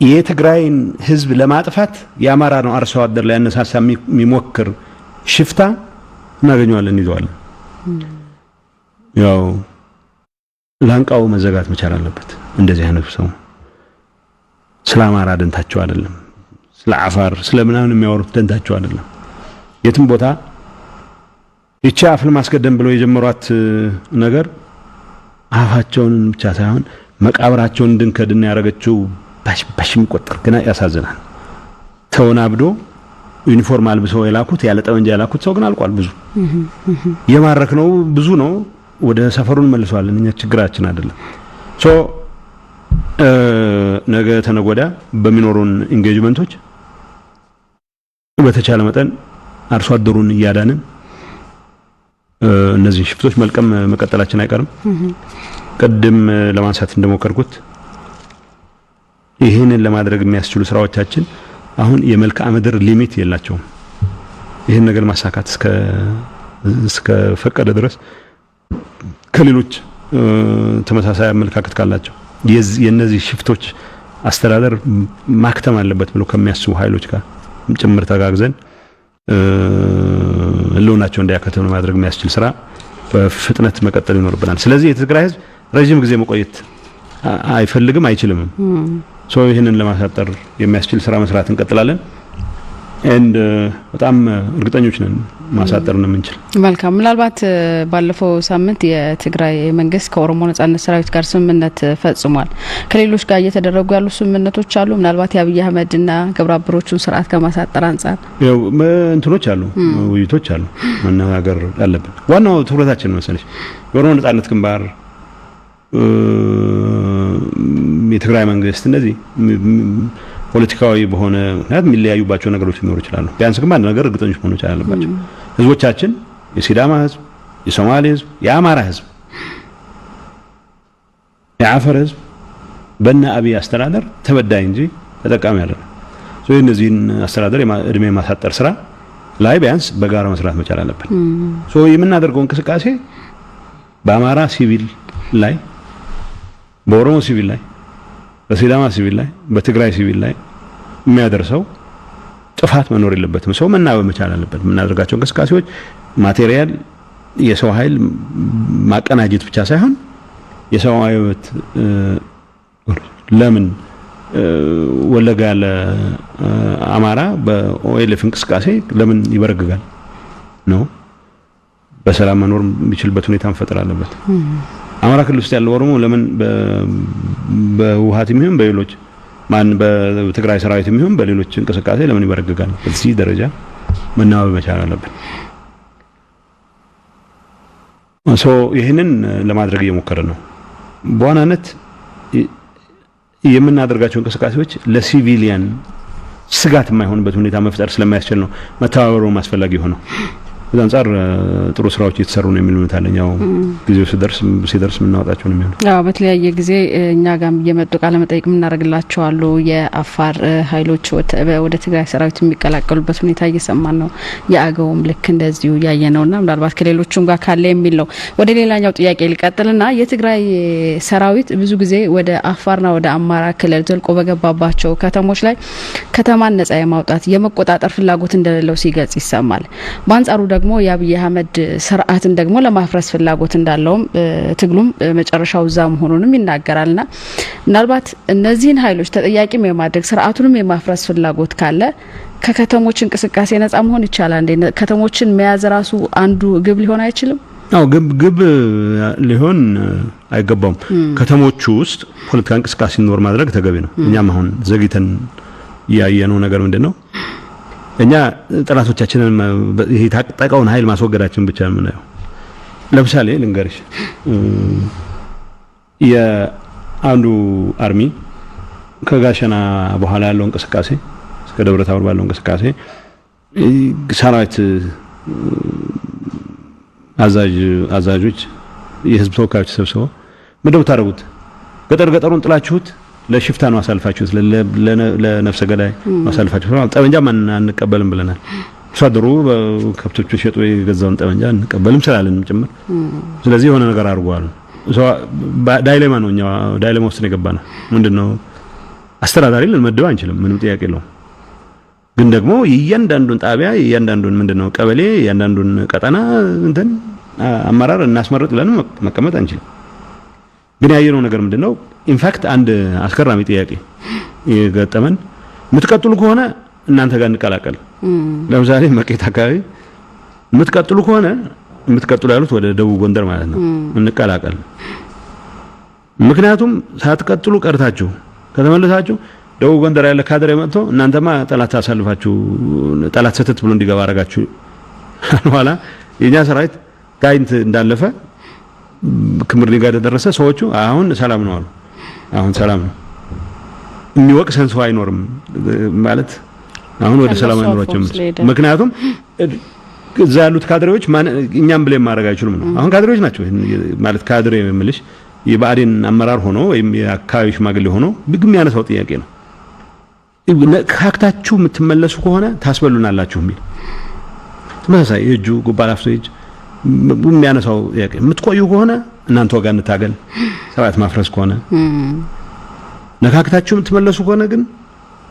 የትግራይን ህዝብ ለማጥፋት የአማራ ነው አርሶ አደር ላይ ያነሳሳ የሚሞክር ሽፍታ እናገኘዋለን ይዘዋለን ያው ላንቃው መዘጋት መቻል አለበት እንደዚህ አይነት ሰው ስለ አማራ ደንታቸው አይደለም ስለ አፋር ስለምናምን የሚያወሩት ደንታቸው አይደለም የትም ቦታ እቺ አፍል ማስቀደም ብለው የጀመሯት ነገር አፋቸውን ብቻ ሳይሆን መቃብራቸውን እንድንከድና ያረጋቸው ባሽ የሚቆጠር ግና ያሳዝናል ተወናብዶ ዩኒፎርም አልብሰው የላኩት ያለ ጠመንጃ የላኩት ሰው ግን አልቋል ብዙ የማረክ ነው ብዙ ነው ወደ ሰፈሩን መልሰዋል እኛ ችግራችን አይደለም ሶ ነገ ተነጎዳ በሚኖሩን ኢንጌጅመንቶች በተቻለ መጠን አርሶ አደሩን ያዳንን እነዚህ ሽፍቶች መልቀም መቀጠላችን አይቀርም ቀደም ለማንሳት እንደሞከርኩት ይሄንን ለማድረግ የሚያስችሉ ስራዎቻችን አሁን የመልካ ምድር ሊሚት የላቸውም ይሄን ነገር ማሳካት እስከ ፈቀደ ድረስ ከሌሎች ተመሳሳይ አመለካከት ካላቸው የነዚህ ሽፍቶች አስተዳደር ማክተም አለበት ብለው ከሚያስቡ ኃይሎች ጋር ጭምር ተጋግዘን ለውናቸው እንዲያከተሙ ማድረግ የሚያስችል ስራ በፍጥነት መቀጠል ይኖርብናል ስለዚህ የትግራይ ህዝብ ረጅም ጊዜ መቆየት አይፈልግም አይችልም ሶ ይሄንን ለማሳጠር የሚያስችል ስራ መስራት እንቀጥላለን and በጣም እርግጠኞች ነን ማሳጠር ነው የምንችል መልካም ምናልባት ባለፈው ሳምንት የትግራይ መንግስት ከኦሮሞ ነጻነት ሰራዊት ጋር ስምምነት ፈጽሟል ከሌሎች ጋር እየተደረጉ ያሉ ስምምነቶች አሉ ምናልባት የአብይ አህመድና ግብረአበሮቹን ስርዓት ከማሳጠር አንፃር ያው እንትኖች አሉ ውይይቶች አሉ መነጋገር አለብን ዋናው ትኩረታችን መሰለሽ የኦሮሞ ነጻነት ግንባር የትግራይ መንግስት እንደዚህ ፖለቲካዊ በሆነ ምክንያት የሚለያዩባቸው ነገሮች ሊኖሩ ይችላሉ ቢያንስ ግን አንድ ነገር እርግጠኞች መሆን ይችላል አለባቸው ህዝቦቻችን የሲዳማ ህዝብ የሶማሌ ህዝብ የአማራ ህዝብ የአፋር ህዝብ በእነ አብይ አስተዳደር ተበዳይ እንጂ ተጠቃሚ አይደለም። እነዚህን አስተዳደር እድሜ ማሳጠር ስራ ላይ ቢያንስ በጋራ መስራት መቻል አለብን። የምናደርገው እንቅስቃሴ በአማራ ሲቪል ላይ፣ በኦሮሞ ሲቪል ላይ፣ በሲዳማ ሲቪል ላይ፣ በትግራይ ሲቪል ላይ የሚያደርሰው ጥፋት መኖር የለበትም። ሰው መናበብ መቻል አለበት። የምናደርጋቸው እንቅስቃሴዎች ማቴሪያል የሰው ኃይል ማቀናጀት ብቻ ሳይሆን የሰው ኃይል ለምን ወለጋ ያለ አማራ በኦኤልኤፍ እንቅስቃሴ ለምን ይበረግጋል ነው በሰላም መኖር የሚችልበት ሁኔታ መፈጠር አለበት። አማራ ክልል ውስጥ ያለው ኦሮሞ ለምን በውሃት የሚሆን በሌሎች በትግራይ ሰራዊት የሚሆን በሌሎች እንቅስቃሴ ለምን ይበረግጋል? በዚህ ደረጃ መናበብ መቻል አለብን። ይህንን ለማድረግ እየሞከረ ነው። በዋናነት የምናደርጋቸው እንቅስቃሴዎች ለሲቪሊያን ስጋት የማይሆንበት ሁኔታ መፍጠር ስለማያስችል ነው መተባበሩ ማስፈላጊ ሆነው። በዛ አንፃር ጥሩ ስራዎች እየተሰሩ ነው የሚል ነው ታለኛው ጊዜው ሲደርስ ምናወጣቸው ነው የሚሆነው። አዎ በተለያየ ጊዜ እኛ ጋርም እየመጡ ቃለ መጠይቅ ምናረግላቸው አሉ። የአፋር ኃይሎች ወደ ትግራይ ሰራዊት የሚቀላቀሉበት ሁኔታ እየሰማን ነው። የአገውም ልክ እንደዚሁ ያየነውና ምናልባት ከሌሎቹም ጋር ካለ የሚል ነው። ወደ ሌላኛው ጥያቄ ልቀጥልና የትግራይ ሰራዊት ብዙ ጊዜ ወደ አፋርና ወደ አማራ ክልል ዘልቆ በገባባቸው ከተሞች ላይ ከተማን ነጻ የማውጣት የመቆጣጠር ፍላጎት እንደሌለው ሲገልጽ ይሰማል። በአንጻሩ ደግሞ የአብይ አህመድ ስርዓትን ደግሞ ለማፍረስ ፍላጎት እንዳለውም ትግሉም መጨረሻው እዛ መሆኑንም ይናገራልና ምናልባት እነዚህን ኃይሎች ተጠያቂም የማድረግ ስርዓቱንም የማፍረስ ፍላጎት ካለ ከከተሞች እንቅስቃሴ ነጻ መሆን ይቻላል እንዴ? ከተሞችን መያዝ ራሱ አንዱ ግብ ሊሆን አይችልም? አው ግብ ሊሆን አይገባም። ከተሞቹ ውስጥ ፖለቲካ እንቅስቃሴ እንዲኖር ማድረግ ተገቢ ነው። እኛም አሁን ዘግይተን ያየነው ነገር ምንድነው? እኛ ጥራቶቻችንን ይሄ ታጠቀውን ኃይል ማስወገዳችን ብቻ ነው። ለምሳሌ ልንገርሽ የአንዱ አርሚ ከጋሸና በኋላ ያለው እንቅስቃሴ እስከ ደብረ ታቦር ባለው እንቅስቃሴ ሰራዊት አዛዦች የህዝብ ተወካዮች ተሰብስበው ምንድነው ታረጉት? ገጠሩን ጥላችሁት ለሽፍታ ነው አሳልፋችሁት፣ ለነፍሰ ገዳይ አሳልፋችሁት፣ ጠመንጃ ማን አንቀበልም ብለናል። ሷድሩ ከብቶቹ ሸጦ የገዛውን ጠመንጃ አንቀበልም ስላልንም ጭምር። ስለዚህ የሆነ ነገር አድርጓል። ዳይሌማ ነው። እኛ ዳይሌማ ውስጥ ነው የገባነው። ምንድነው አስተዳዳሪ ልንመድብ አንችልም፣ ምንም ጥያቄ የለውም። ግን ደግሞ እያንዳንዱን ጣቢያ እያንዳንዱን ምንድነው ቀበሌ እያንዳንዱን ቀጠና እንትን አመራር እናስመርጥ ብለን መቀመጥ አንችልም። ግን ያየነው ነገር ምንድነው? ኢንፋክት አንድ አስገራሚ ጥያቄ የገጠመን የምትቀጥሉ ከሆነ እናንተ ጋር እንቀላቀል። ለምሳሌ መቄት አካባቢ የምትቀጥሉ ከሆነ የምትቀጥሉ ያሉት ወደ ደቡብ ጎንደር ማለት ነው፣ እንቀላቀል። ምክንያቱም ሳትቀጥሉ ቀርታችሁ ከተመለሳችሁ ደቡብ ጎንደር ያለ ካድሬ መጥቶ እናንተማ ጠላት አሳልፋችሁ ጠላት ሰተት ብሎ እንዲገባ አረጋችሁ ኋላ የኛ ሰራዊት ጋይንት እንዳለፈ ክምር ሊጋ ደረሰ። ሰዎቹ አሁን ሰላም ነው አሉ። አሁን ሰላም ነው የሚወቅ ሰንሶ አይኖርም ማለት አሁን ወደ ሰላም አይኖራቸውም። ምክንያቱም እዛ ያሉት ካድሬዎች እኛም ብለን ማድረግ አይችሉም ነው። አሁን ካድሬዎች ናቸው ማለት ካድሬ የምልሽ የባዕዴን አመራር ሆኖ ወይም የአካባቢ ሽማግሌ ሆኖ ብግም ያነሳው ጥያቄ ነው። ካክታችሁ የምትመለሱ ከሆነ ታስበሉናላችሁ የሚል ተመሳሳይ እጁ ጉባላፍቶ እጅ የሚያነሳው ጥያቄ። የምትቆዩ ከሆነ እናንተ ወጋ እንታገል፣ ሰራዊት ማፍረስ ከሆነ ነካክታችሁ የምትመለሱ ከሆነ ግን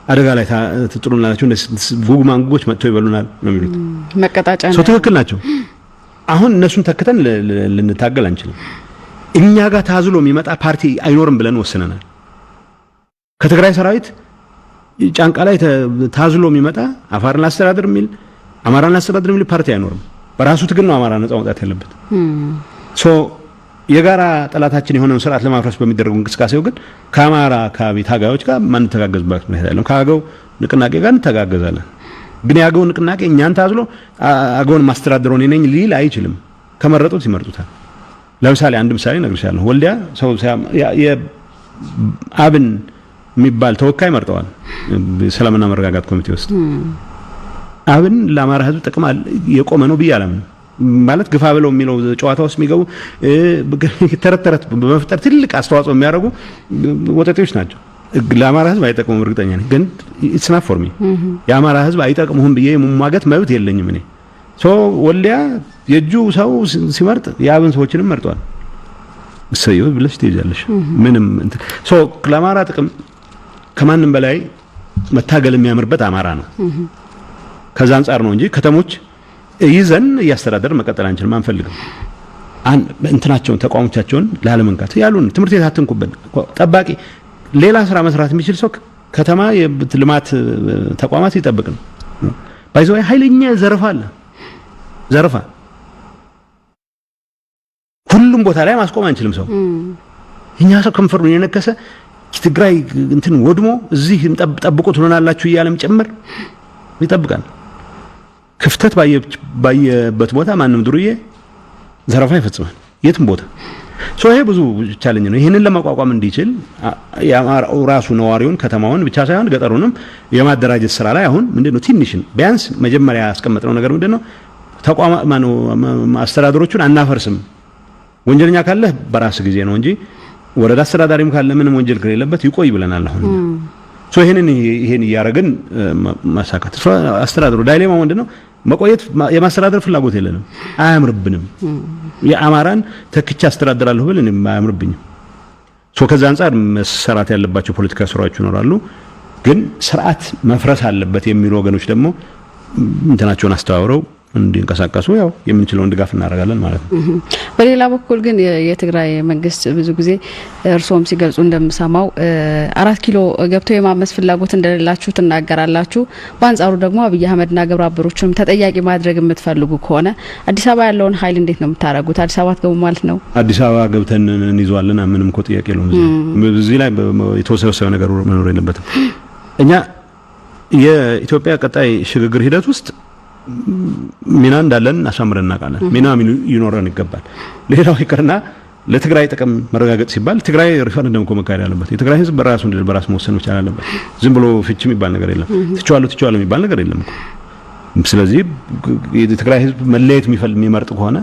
አደጋ ላይ ትጥሩናላችሁ፣ ጉግ ማንጎች መጥተው ይበሉናል ነው የሚሉት። መቀጣጫ ነው። ትክክል ናቸው። አሁን እነሱን ተከተን ልንታገል አንችልም። እኛ ጋር ታዝሎ የሚመጣ ፓርቲ አይኖርም ብለን ወስነናል። ከትግራይ ሰራዊት ጫንቃ ላይ ታዝሎ የሚመጣ አፋርን አስተዳደር የሚል አማራን አስተዳደር የሚል ፓርቲ አይኖርም። በራሱ ትግል ነው አማራ ነፃ መውጣት ያለበት። የጋራ ጠላታችን የሆነውን ስርዓት ለማፍረስ በሚደረጉ እንቅስቃሴው ግን ከአማራ አካባቢ ታጋዮች ጋር ማን ተጋገዝባት ነው ያለው። ከአገው ንቅናቄ ጋር እንተጋገዛለን። ግን ያገው ንቅናቄ እኛን ታዝሎ አገውን ማስተዳደር ነው ነኝ ሊል አይችልም። ከመረጡት ይመርጡታል። ለምሳሌ አንድ ምሳሌ ነግርሻለሁ። ወልዲያ ሰው አብን የሚባል ተወካይ መርጠዋል ሰላምና መረጋጋት ኮሚቴ ውስጥ። አብን ለአማራ ህዝብ ጥቅም የቆመ ነው ብዬ አላምንም። ማለት ግፋ ብለው የሚለው ጨዋታ ውስጥ የሚገቡ ተረተረት በመፍጠር ትልቅ አስተዋጽኦ የሚያደርጉ ወጣቶች ናቸው ለአማራ ህዝብ አይጠቅሙም እርግጠኛ ነኝ ግን it's not for me የአማራ ህዝብ አይጠቅሙም ብዬ መሟገት መብት የለኝም እኔ ወልዲያ የጁ ሰው ሲመርጥ ያብን ሰዎችንም መርጧል ሰየው ብለሽ ትይዛለሽ ምንም ለአማራ ጥቅም ከማንም በላይ መታገል የሚያምርበት አማራ ነው ከዛ አንፃር ነው እንጂ ከተሞች ይዘን ያስተዳደር መቀጠል አንችልም አንፈልግም እንትናቸውን ተቋሞቻቸውን ለዓለምንካት ያሉን ትምርት ቤት አትንኩብን ጠባቂ ሌላ ስራ መስራት የሚችል ሰው ከተማ የልማት ተቋማት ይጠብቅ ነው ባይዘው ኃይለኛ ዘርፋ ሁሉም ቦታ ላይ ማስቆም አንችልም ሰው እኛ ሰው ከንፈሩን የነከሰ ትግራይ እንትን ወድሞ እዚህ ጠብቁት ሆናላችሁ ይያለም ጭምር ይጠብቃል ክፍተት ባየበት ቦታ ማንም ድሩዬ ዘረፋ ይፈጽማል የትም ቦታ ይሄ ብዙ ቻሌንጅ ነው ይሄንን ለማቋቋም እንዲችል ያማራው ራሱ ነዋሪውን ከተማውን ብቻ ሳይሆን ገጠሩንም የማደራጀት ስራ ላይ አሁን ምንድነው ትንሽን ቢያንስ መጀመሪያ ያስቀመጥነው ነገር ምንድነው ተቋማ አስተዳደሮቹን አናፈርስም ወንጀለኛ ካለ በራስ ጊዜ ነው እንጂ ወረዳ አስተዳዳሪም ካለ ምንም ወንጀል ከሌለበት ይቆይ ብለናል አሁን ይሄን ያረጋግን ማሳካት አስተዳደሩ ዳይሌማ ምንድነው መቆየት የማስተዳደር ፍላጎት የለንም አያምርብንም የአማራን ተክቻ አስተዳደራለሁ ብለን አያምርብኝም ከዛ አንፃር መሰራት ያለባቸው ፖለቲካ ስራዎች ይኖራሉ ግን ስርዓት መፍረስ አለበት የሚሉ ወገኖች ደግሞ እንትናቸውን አስተዋውረው እንዲንቀሳቀሱ ያው የምንችለውን ድጋፍ እናደርጋለን ማለት ነው በሌላ በኩል ግን የትግራይ መንግስት ብዙ ጊዜ እርሶም ሲገልጹ እንደምሰማው 4 ኪሎ ገብቶ የማመስ ፍላጎት እንደሌላችሁ ትናገራላችሁ በአንጻሩ ደግሞ አብይ አህመድና ግብረ አበሮችም ተጠያቂ ማድረግ የምትፈልጉ ከሆነ አዲስ አበባ ያለውን ኃይል እንዴት ነው የምታረጉት አዲስ አበባ ገቡ ማለት ነው አዲስ አበባ ገብተን እንይዟለን ምንም እኮ ጥያቄ የለውም እዚህ ላይ የተወሰነ ነገር መኖር የለበትም እኛ የኢትዮጵያ ቀጣይ ሽግግር ሂደት ውስጥ ሚና እንዳለን አሳምረን እናቃለን ሚና ይኖረን ይገባል ሌላው ይቀርና ለትግራይ ጥቅም መረጋገጥ ሲባል ትግራይ ሪፈረንደም መካሄድ አለበት የትግራይ ህዝብ በራሱ እንደ በራስ መወሰን መቻል አለበት ዝም ብሎ ፍቺ የሚባል ነገር የለም ትቻለሁ የሚባል ነገር የለም ስለዚህ የትግራይ ህዝብ መለየት የሚመርጥ ከሆነ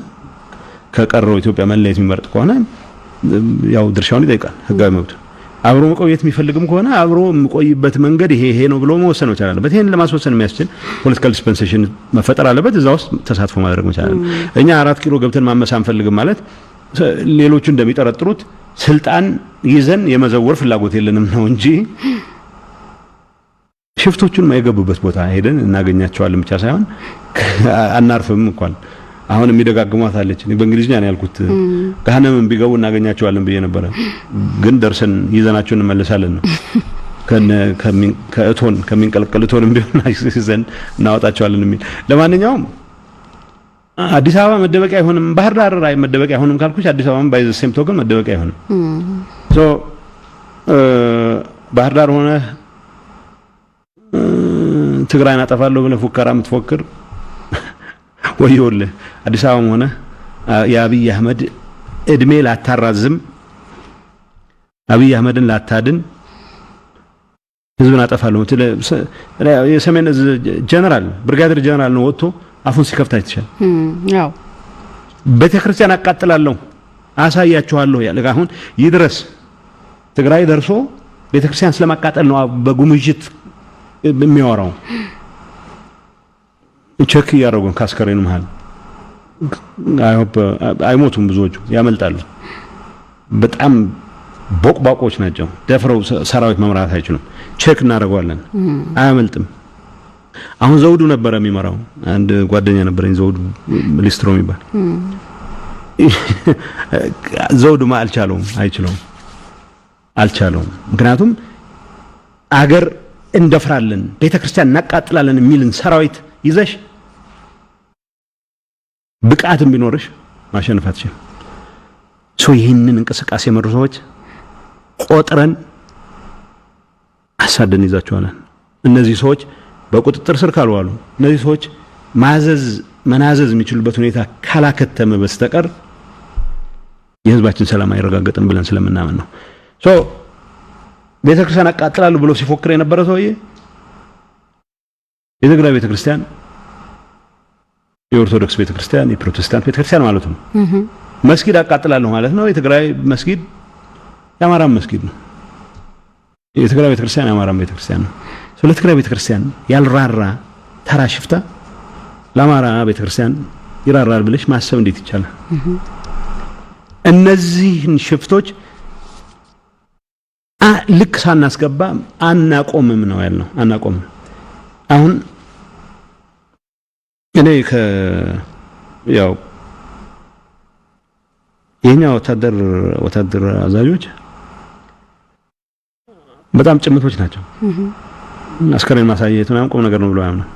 ከቀረው ኢትዮጵያ መለየት የሚመርጥ ከሆነ ያው ድርሻውን ይጠይቃል ህጋዊ መብት አብሮ መቆየት የሚፈልግም ከሆነ አብሮ መቆይበት መንገድ ይሄ ነው ብሎ መወሰን መቻል አለበት ይሄን ለማስወሰን የሚያስችል ፖለቲካል ዲስፐንሴሽን መፈጠር አለበት እዛ ውስጥ ተሳትፎ ማድረግ መቻል አለበት እኛ 4 ኪሎ ገብተን ማመስ አንፈልግም ማለት ሌሎቹ እንደሚጠረጥሩት ስልጣን ይዘን የመዘወር ፍላጎት የለንም ነው እንጂ ሽፍቶቹን ማይገቡበት ቦታ ሄደን እናገኛቸዋለን ብቻ ሳይሆን አናርፍም እንኳን አሁን የሚደጋግሟት አለች በእንግሊዝኛ ነው ያልኩት ከሀነም ቢገቡ እናገኛቸዋለን ብዬ ነበር ግን ደርሰን ይዘናቸው እንመለሳለን ነው ከሚንቀለቀሉትን ቢሆን ይዘን እናወጣቸዋለን የሚል ለማንኛውም አዲስ አበባ መደበቂያ አይሆንም ባህር ዳር ላይ መደበቂያ አይሆንም ካልኩሽ አዲስ አበባም ባይዘ ሴም ቶከን መደበቂያ አይሆንም ባህር ዳር ሆነ ትግራይን አጠፋለሁ ብለህ ፉከራ የምትፎክር ወይውልህ አዲስ አበባም ሆነ የአብይ አህመድ እድሜ ላታራዝም አብይ አህመድን ላታድን ህዝብን አጠፋለሁ የሰሜን ጀነራል ብርጋዴር ጀነራል ነው ወጥቶ አፉን ሲከፍት አይተሻል ያው ቤተክርስቲያን አቃጥላለሁ አሳያችኋለሁ ያለ አሁን ይድረስ ትግራይ ደርሶ ቤተክርስቲያን ስለማቃጠል ነው በጉምጅት የሚያወራው ቼክ ያረጋውን ካስከሬኑ መሃል አይሞቱም ብዙዎቹ ያመልጣሉ በጣም ቦቅባቆች ናቸው ደፍረው ሰራዊት መምራት አይችሉም ቼክ እናደርጋለን አያመልጥም አሁን ዘውዱ ነበር የሚመራው አንድ ጓደኛ ነበረኝ ዘውዱ ሊስትሮ የሚባል ዘውዱ አልቻለውም ምክንያቱም አገር እንደፍራለን ቤተክርስቲያን እናቃጥላለን የሚልን ሰራዊት ይዘሽ ብቃትም ቢኖርሽ ማሸነፋትሽ ይህንን እንቅስቃሴ መርሶች ቆጥረን አሳደን ይዛቸዋለን እነዚህ ሰዎች በቁጥጥር ስር ካልዋሉ እነዚህ ሰዎች መናዘዝ የሚችሉበት ሁኔታ ካላከተመ በስተቀር የህዝባችን ሰላም አይረጋገጥም ብለን ስለምናምን ነው ቤተክርስቲያን አቃጥላለሁ ብሎ ሲፎክር የነበረ ሰውዬ የትግራይ ቤተክርስቲያን የኦርቶዶክስ ቤተክርስቲያን የፕሮቴስታንት ቤተክርስቲያን ማለት ነው መስጊድ አቃጥላለሁ ማለት ነው የትግራይ መስጊድ የአማራ መስጊድ ነው የትግራይ ቤተክርስቲያን የአማራ ቤተክርስቲያን ነው ስለ ትግራይ ቤተክርስቲያን ያልራራ ተራ ሽፍታ ለአማራ ቤተክርስቲያን ይራራል ብለሽ ማሰብ እንዴት ይቻላል እነዚህን ሽፍቶች ልክ ሳናስገባ አናቆምም ነው ያልነው አናቆምም አሁን እኔ ያው የኛ ወታደር አዛዦች በጣም ጭምቶች ናቸው አስከሬን ማሳየት ምናምን ቆም ነገር ነው ብለው ያምናሉ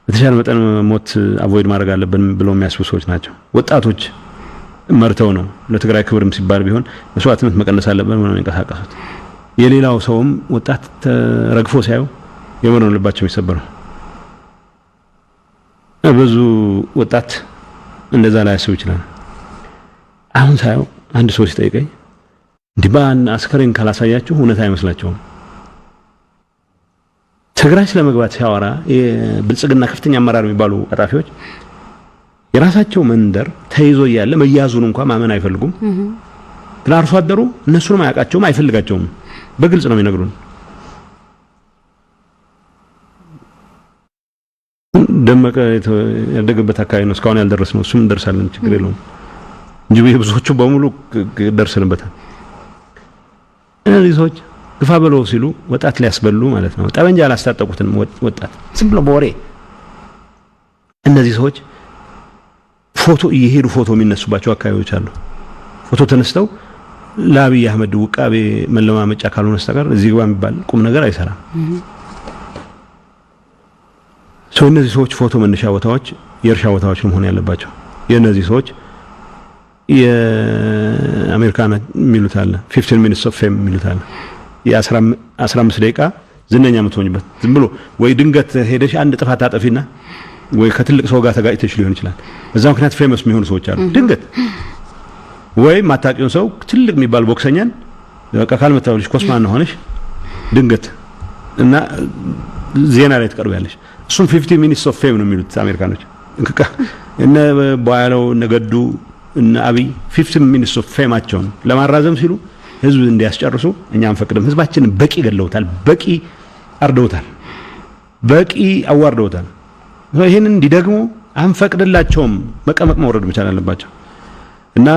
በተሻለ መጠን ሞት አቮይድ ማድረግ አለብን ብለው የሚያስቡ ሰዎች ናቸው ወጣቶች መርተው ነው ለትግራይ ክብርም ሲባል ቢሆን መስዋዕትነት መቀነስ አለበት ነው የሚንቀሳቀሱት የሌላው ሰውም ወጣት ረግፎ ሲያዩ የመረኑ ልባቸው ይሰበራል ብዙ ወጣት እንደዛ ላይ ያስብ ይችላል አሁን ሳይው አንድ ሰው ሲጠይቀኝ ዲባን አስከሬን ካላሳያችሁ እውነት አይመስላችሁም ትግራይ ስለመግባት ሲያወራ የብልጽግና ከፍተኛ አመራር የሚባሉ አጣፊዎች የራሳቸው መንደር ተይዞ ያለ መያዙን እንኳን ማመን አይፈልጉም ግን አርሶ አደሩ እነሱንም አያውቃቸውም አይፈልጋቸውም በግልጽ ነው የሚነግሩን ደመቀ ያደገበት አካባቢ ነው እስካሁን ያልደረስነው እሱም እንደርሳለን ችግር የለውም እንጂ ብዙዎቹ በሙሉ ደርሰንበታል እነዚህ ሰዎች ግፋ በለው ሲሉ ወጣት ሊያስበሉ ማለት ነው ጠበንጃ አላስታጠቁትን ወጣት ዝም ብሎ በወሬ እነዚህ ሰዎች ፎቶ እየሄዱ ፎቶ የሚነሱባቸው አካባቢዎች አሉ ፎቶ ተነስተው ለአብይ አህመድ ውቃቤ መለማመጫ ካልሆነ በስተቀር እዚህ ጋር የሚባል ቁም ነገር አይሰራም እነዚህ ሰዎች ፎቶ መነሻ ቦታዎች የእርሻ ቦታዎች መሆን ያለባቸው የእነዚህ ሰዎች የአሜሪካን ሚሉት አለ 15 minutes of fame ሚሉት አለ የ15 ደቂቃ ዝነኛ የምትሆኝበት ዝም ብሎ ወይ ድንገት ሄደሽ አንድ ጥፋት አጠፊና ወይ ከትልቅ ሰው ጋር ተጋጭተሽ ሊሆን ይችላል በዛ ምክንያት ፌመስ የሚሆኑ ሰዎች አሉ ድንገት ወይ ማታቂውን ሰው ትልቅ የሚባል ቦክሰኛን በቃ ካልመታውልሽ ኮስማን ሆነሽ ድንገት እና ዜና ላይ ተቀርበያለሽ እሱም 15 minutes of fame ነው የሚሉት አሜሪካኖች እነ ባያለው ነገዱ እና አብይ 15 minutes of fame አቸውን ለማራዘም ሲሉ ህዝብ እንዲያስጨርሱ እኛም ፈቅደም ህዝባችን በቂ ገለውታል በቂ አርደውታል በቂ አዋርደውታል ይሄንን እንዲደግሙ አንፈቅድላቸውም መቀመቅ መውረድ መቻል አለባቸው እና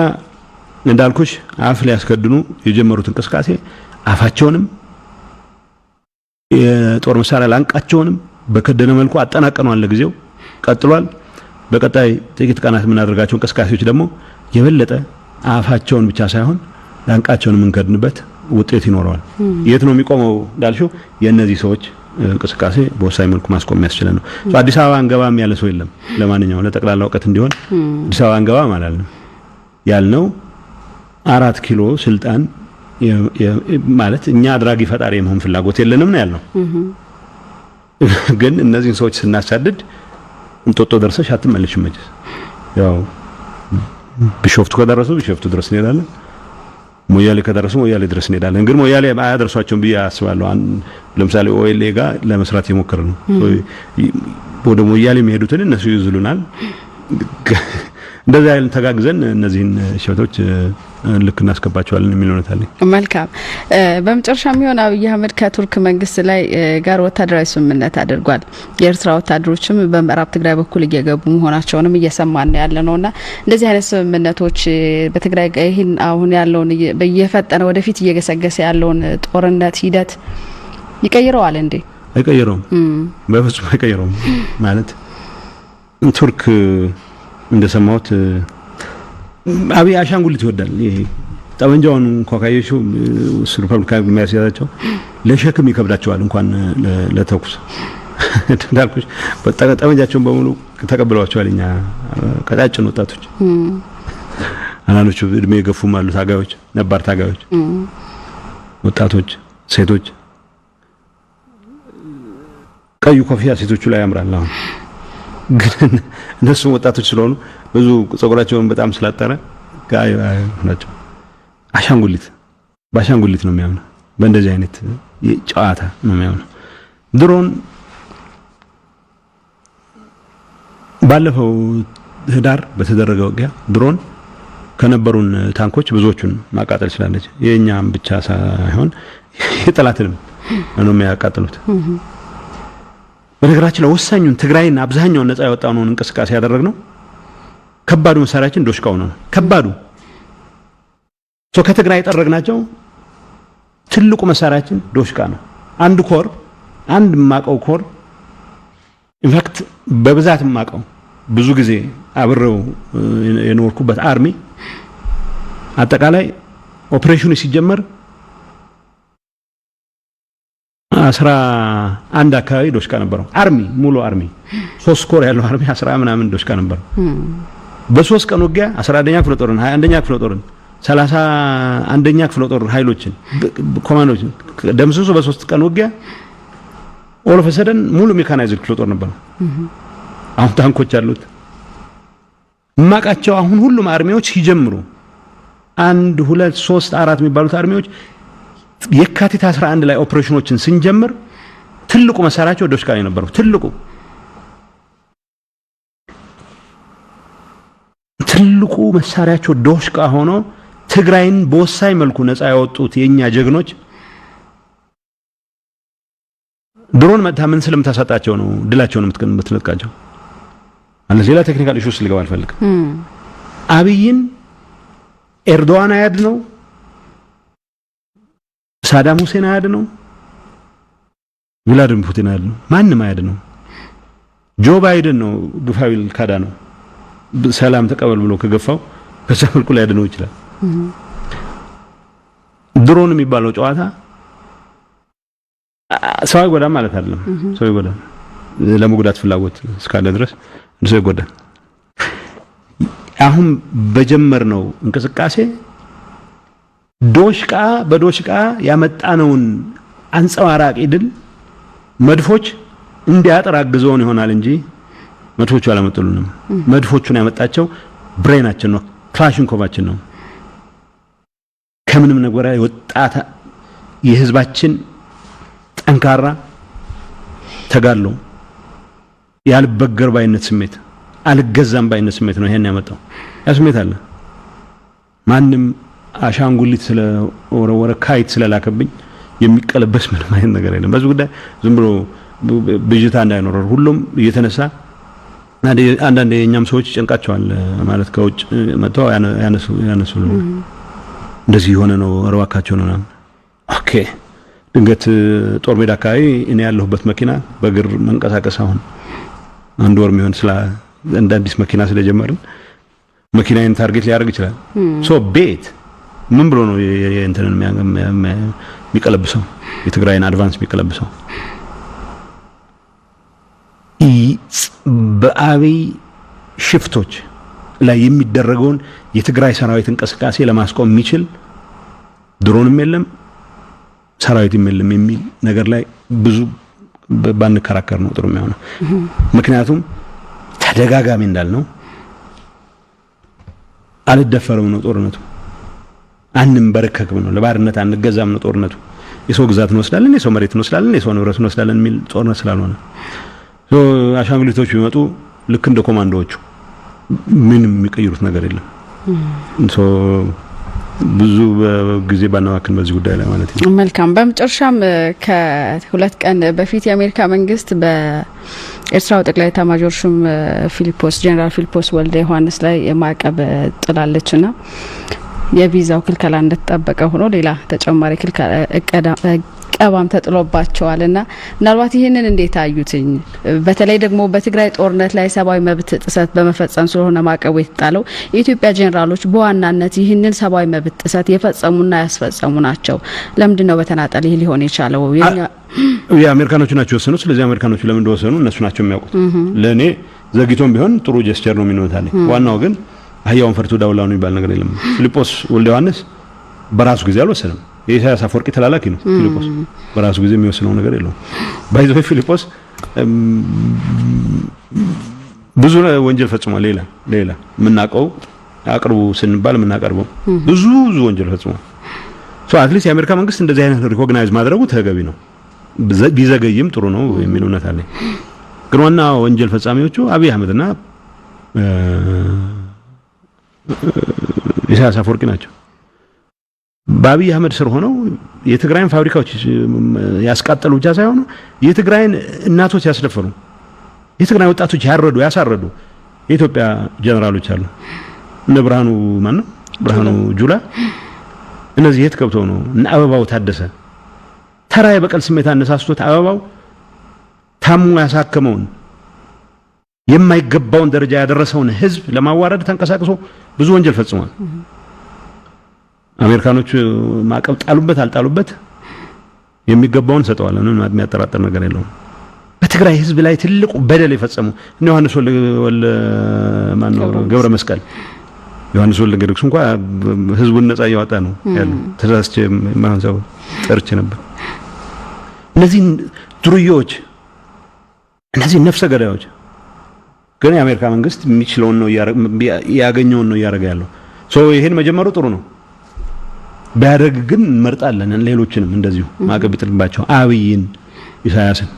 እንዳልኩሽ አፍ ሊያስከድኑ የጀመሩት እንቅስቃሴ አፋቸውንም የጦር መሳሪያ ላንቃቸውንም በከደነ መልኩ አጠናቀኗል ለጊዜው ቀጥሏል በቀጣይ ጥቂት ቀናት የምናደርጋቸው እንቅስቃሴዎች ደግሞ የበለጠ አፋቸውን ብቻ ሳይሆን ላንቃቸውን የምንከድንበት ውጤት ይኖረዋል የት ነው የሚቆመው እንዳልሽው የእነዚህ ሰዎች እንቅስቃሴ በወሳኝ መልኩ ማስቆም ያስችላል ነው አዲስ አበባ አንገባም ያለ ሰው የለም ለማንኛውም ለጠቅላላ ወቀት እንዲሆን አዲስ አበባ አንገባም አላልንም ያልነው 4 ኪሎ ስልጣን ማለት እኛ አድራጊ ፈጣሪ የመሆን ፍላጎት የለንም ነው ያልነው ግን እነዚህን ሰዎች ስናሳድድ እንጦጦ ደርሰሽ አትመለሽም መቼስ ያው ቢሾፍቱ ከደረሱ ቢሾፍቱ ድረስ እንሄዳለን ሞያሌ ከደረሱ ሞያሌ ድረስ እንሄዳለን ግን ሞያሌ አያደርሷቸውም ብዬ አስባለሁ ለምሳሌ ኦኤልኤ ጋር ለመስራት የሞከረ ነው ወደ ሞያሌ የሚሄዱትን እነሱ ይዝሉናል እንደዛ አይል ተጋግዘን እነዚህን ሸቶች ልክ እናስከባቸዋለን የሚሉት አለ መልካም በመጨረሻም ይሆን አብይ አህመድ ከቱርክ መንግስት ላይ ጋር ወታደራዊ ስምምነት አድርጓል የኤርትራ ወታደሮችም በምዕራብ ትግራይ በኩል እየገቡ መሆናቸውንም እየሰማን ያለነውና እንደዚህ አይነት ስምምነቶች በትግራይ ይሄን አሁን ያለውን በየፈጠነ ወደፊት እየገሰገሰ ያለውን ጦርነት ሂደት ይቀይረዋል እንዴ አይቀይረውም በፍጹም አይቀይረውም ማለት ቱርክ እንደሰማሁት አብይ አሻንጉሊት ይወዳል ይሄ ጠመንጃውን ኮካየሹ ሪፐብሊካን የሚያስያዛቸው ለሸክም ይከብዳቸዋል እንኳን ለተኩስ እንዳልኩሽ ጠመንጃቸውን በሙሉ ተቀብለዋቸዋል እኛ ቀጣጭን ወጣቶች አናኖቹ እድሜ የገፉም አሉ ታጋዮች ነባር ታጋዮች ወጣቶች ሴቶች ቀዩ ኮፊያ ሴቶቹ ላይ ያምራል አሁን ግን እነሱ ወጣቶች ስለሆኑ ብዙ ጸጉራቸውን በጣም ስላጠረ ጋር ናቸው አሻንጉሊት ባሻንጉሊት ነው የሚያምነው በእንደዚህ አይነት ጨዋታ ነው የሚያምነው ድሮን ባለፈው ህዳር በተደረገ ውጊያ ድሮን ከነበሩን ታንኮች ብዙዎቹን ማቃጠል ስላለች የኛም ብቻ ሳይሆን የጠላትንም ነው የሚያቃጥሉት። በነገራችን ላይ ወሳኙን ትግራይን አብዛኛውን ነፃ ያወጣውን እንቅስቃሴ ያደረግነው ከባዱ መሳሪያችን ዶሽቃው ነው። ከባዱ ከትግራይ ጠረግናቸው ትልቁ መሳሪያችን ዶሽቃ ነው። አንድ ኮር አንድ ማቀው ኮር ኢንፋክት በብዛት ማቀው ብዙ ጊዜ አብረው የኖርኩበት አርሚ አጠቃላይ ኦፕሬሽኑ ሲጀመር 11 አካባቢ ዶሽቃ ነበረው። አርሚ ሙሉ አርሚ 3 ኮር ያለው አርሚ 10 ምናምን ዶሽቃ ነበር። በ3 ቀን ውጊያ 11ኛ ክፍለ ጦርን 21ኛ ክፍለ ጦርን 31ኛ ክፍለ ጦር ኃይሎችን ኮማንዶችን ደምስሶ በ3 ቀን ውጊያ ኦል ኦፍ ሰደን ሙሉ ሜካናይዝድ ክፍለ ጦር ነበር። አሁን ታንኮች አሉት ማቃቸው። አሁን ሁሉም አርሚዎች ሲጀምሩ 1 2 3 4 የሚባሉት አርሚዎች የካቲት 11 ላይ ኦፕሬሽኖችን ስንጀምር ትልቁ መሳሪያቸው ዶሽቃ ነበር። ትልቁ መሳሪያቸው ዶሽቃ ሆኖ ትግራይን በወሳኝ መልኩ ነፃ ያወጡት የኛ ጀግኖች ድሮን መታ ምን ስለምታሳጣቸው ነው ድላቸውን የምትነጥቃቸው። አንተ ሌላ ቴክኒካል ኢሹስ ሊገባ አልፈልግም። አብይን ኤርዶዋን አያድ ነው፣ ሳዳም ሁሴን አያድ ነው፣ ቭላድሚር ፑቲን አያድ ነው፣ ማንም አያድ ነው። ጆ ባይደን ነው ግፋዊል ካዳ ነው ሰላም ተቀበል ብሎ ከገፋው ከሰልኩ ላይ ያድነው ይችላል። ድሮን የሚባለው ጨዋታ ሰው አይጎዳም ማለት አይደለም። ሰው አይጎዳም ለመጉዳት ፍላጎት እስካለ ድረስ ሰው አይጎዳም። አሁን በጀመርነው እንቅስቃሴ ዶሽቃ በዶሽቃ ያመጣነውን አንጸባራቂ ድል መድፎች እንዲያጠር አግዘውን ይሆናል እንጂ መድፎቹ አላመጡልንም። መድፎቹን ያመጣቸው ብሬናችን ነው፣ ክላሽንኮቫችን ነው። ከምንም ነገር የወጣታ የህዝባችን ጠንካራ ተጋድሎ ያልበገር ባይነት ስሜት አልገዛም ባይነት ስሜት ነው ይሄን ያመጣው። ያ ስሜት አለ። ማንም አሻንጉሊት ስለወረወረ ካይት ስለላከብኝ የሚቀለበስ ምንም አይነት ነገር የለም። በዚህ ጉዳይ ዝም ብሎ ብጅታ እንዳይኖር ሁሉም እየተነሳ አንዳንድ የኛም ሰዎች ጨንቃቸዋል ማለት ከውጭ መጥተው ያነሱ እንደዚህ የሆነ ነው እርዋካቸው ነው። ኦኬ ድንገት ጦር ሜዳ አካባቢ እኔ ያለሁበት መኪና በእግር መንቀሳቀስ አሁን አንድ ወር የሚሆን እንደ አዲስ መኪና ስለጀመርን መኪናዬን ታርጌት ሊያደርግ ይችላል። ሶ ቤት ምን ብሎ ነው የእንተንን የሚቀለብሰው የትግራይን አድቫንስ የሚቀለብሰው? በአብይ ሽፍቶች ላይ የሚደረገውን የትግራይ ሰራዊት እንቅስቃሴ ለማስቆም የሚችል ድሮንም የለም ሰራዊትም የለም የሚል ነገር ላይ ብዙ ባንከራከር ነው ጥሩ የሚሆነው። ምክንያቱም ተደጋጋሚ እንዳልነው አልደፈረም ነው ጦርነቱ፣ አንንበረከክም ነው፣ ለባርነት አንገዛም ነው ጦርነቱ። የሰው ግዛት እንወስዳለን፣ የሰው መሬት እንወስዳለን፣ የሰው ንብረት እንወስዳለን የሚል ጦርነት ስላልሆነ አሻንጉሊቶች ቢመጡ ልክ እንደ ኮማንዶዎቹ ምንም የሚቀይሩት ነገር የለም። ብዙ ጊዜ ባናዋክን በዚህ ጉዳይ ላይ ማለት ነው። መልካም። በመጨረሻም ከሁለት ቀን በፊት የአሜሪካ መንግስት በኤርትራው ጠቅላይ ኤታማዦር ሹም ፊሊፖስ ጄኔራል ፊሊፖስ ወልደ ዮሃንስ ላይ ማዕቀብ ጥላለችና የቪዛው ክልከላ እንደተጠበቀ ሆኖ ሌላ ተጨማሪ ቀባም ተጥሎባቸዋልና ምናልባት ይሄንን እንዴት አዩትኝ? በተለይ ደግሞ በትግራይ ጦርነት ላይ ሰብአዊ መብት ጥሰት በመፈጸም ስለሆነ ማዕቀቡ የተጣለው የኢትዮጵያ ጄኔራሎች በዋናነት ይህንን ሰብአዊ መብት ጥሰት የፈጸሙና ያስፈጸሙ ናቸው። ለምንድን ነው በተናጠል ይሄ ሊሆን የቻለው? የአሜሪካኖቹ ናቸው ወሰኑ። ስለዚህ አሜሪካኖቹ ለምን እንደወሰኑ እነሱ ናቸው የሚያውቁት። ለኔ ዘግይቶም ቢሆን ጥሩ ጀስቸር ነው የሚኖታል። ዋናው ግን አህያውን ፈርቶ ዳውላው ነው ይባል ነገር የለም። ፊሊፖስ ወልደ ዮሐንስ በራሱ ጊዜ አልወሰነም። የኢሳያስ አፈወርቂ ተላላኪ ነው ፊሊፖስ። በራሱ ጊዜ የሚወስነው ነገር የለውም። ባይዘው ፊሊፖስ ብዙ ወንጀል ፈጽሟል። ሌላ ምናቀው አቅርቡ ስንባል ምናቀርበው ብዙ ወንጀል ፈጽሟል። አትሊስት የአሜሪካ መንግስት እንደዚህ አይነት ሪኮግናይዝ ማድረጉ ተገቢ ነው። ቢዘገይም ጥሩ ነው የሚል እውነት አለኝ። ግን ዋና ወንጀል ፈጻሚዎቹ አብይ አህመድና ኢሳያስ አፈወርቂ ናቸው። በአቢይ አህመድ ስር ሆነው የትግራይን ፋብሪካዎች ያስቃጠሉ ብቻ ሳይሆን የትግራይን እናቶች ያስደፈሩ የትግራይ ወጣቶች ያሳረዱ የኢትዮጵያ ጀነራሎች አሉ። እነ ብርሃኑ ማን ነው? ብርሃኑ ጁላ። እነዚህ የት ገብተው ነው? እነ አበባው ታደሰ ተራ የበቀል ስሜት አነሳስቶት አበባው ታሙ ያሳከመውን የማይገባውን ደረጃ ያደረሰውን ህዝብ ለማዋረድ ተንቀሳቅሶ ብዙ ወንጀል ፈጽሟል። አሜሪካኖች ማዕቀብ ጣሉበት አልጣሉበት የሚገባውን ሰጠዋል። ምንም የሚያጠራጥር ነገር የለውም። በትግራይ ህዝብ ላይ ትልቁ በደል የፈጸሙ እነ ዮሐንስ ገብረ መስቀል ዮሐንስ ወልደ ጊዮርጊስ እንኳን ህዝቡን ነፃ ያወጣ ነው ያለው። ተዛዝቼ ማንሳው ጠርቼ ነበር። እነዚህ ድሩዮች እነዚህ ነፍሰ ገዳዮች ግን የአሜሪካ መንግስት የሚችለውን ነው ያገኘውን ነው ያደረገ ያለው። ይሄን መጀመሩ ጥሩ ነው። ባያደርግ ግን እንመርጣለን ሌሎችንም እንደዚሁ ማዕቀብ ይጥልባቸው አብይን ኢሳያስን።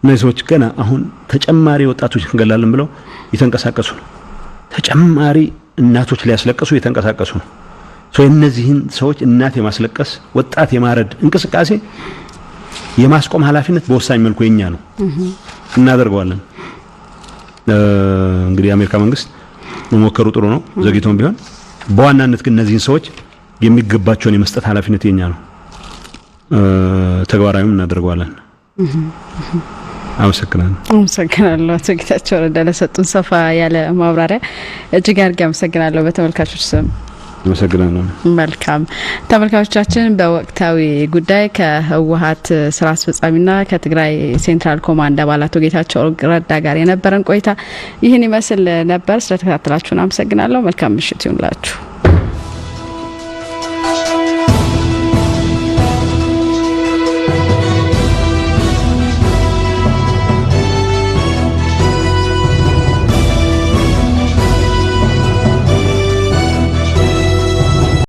እነዚህ ሰዎች ገና አሁን ተጨማሪ ወጣቶች እንገላለን ብለው የተንቀሳቀሱ ነው። ተጨማሪ እናቶች ሊያስለቅሱ የተንቀሳቀሱ ነው። እነዚህን ሰዎች እናት የማስለቀስ ወጣት የማረድ እንቅስቃሴ የማስቆም ኃላፊነት በወሳኝ መልኩ የኛ ነው። እናደርገዋለን። እንግዲህ የአሜሪካ መንግስት መሞከሩ ጥሩ ነው፣ ዘግይቶም ቢሆን በዋናነት ግን እነዚህን ሰዎች የሚገባቸውን የመስጠት ኃላፊነት የኛ ነው። ተግባራዊም እናደርገዋለን። አመሰግናለሁ አቶ ጌታቸው ረዳ ለሰጡን ሰፋ ያለ ማብራሪያ እጅግ አድርጌ አመሰግናለሁ። በተመልካቾች ስም አመሰግናለሁ። መልካም ተመልካቾቻችን፣ በወቅታዊ ጉዳይ ከህወሓት ስራ አስፈጻሚና ከትግራይ ሴንትራል ኮማንድ አባላት ጌታቸው ረዳ ጋር የነበረን ቆይታ ይህን ይመስል ነበር። ስለተከታተላችሁን አመሰግናለሁ። መልካም ምሽት ይሁንላችሁ።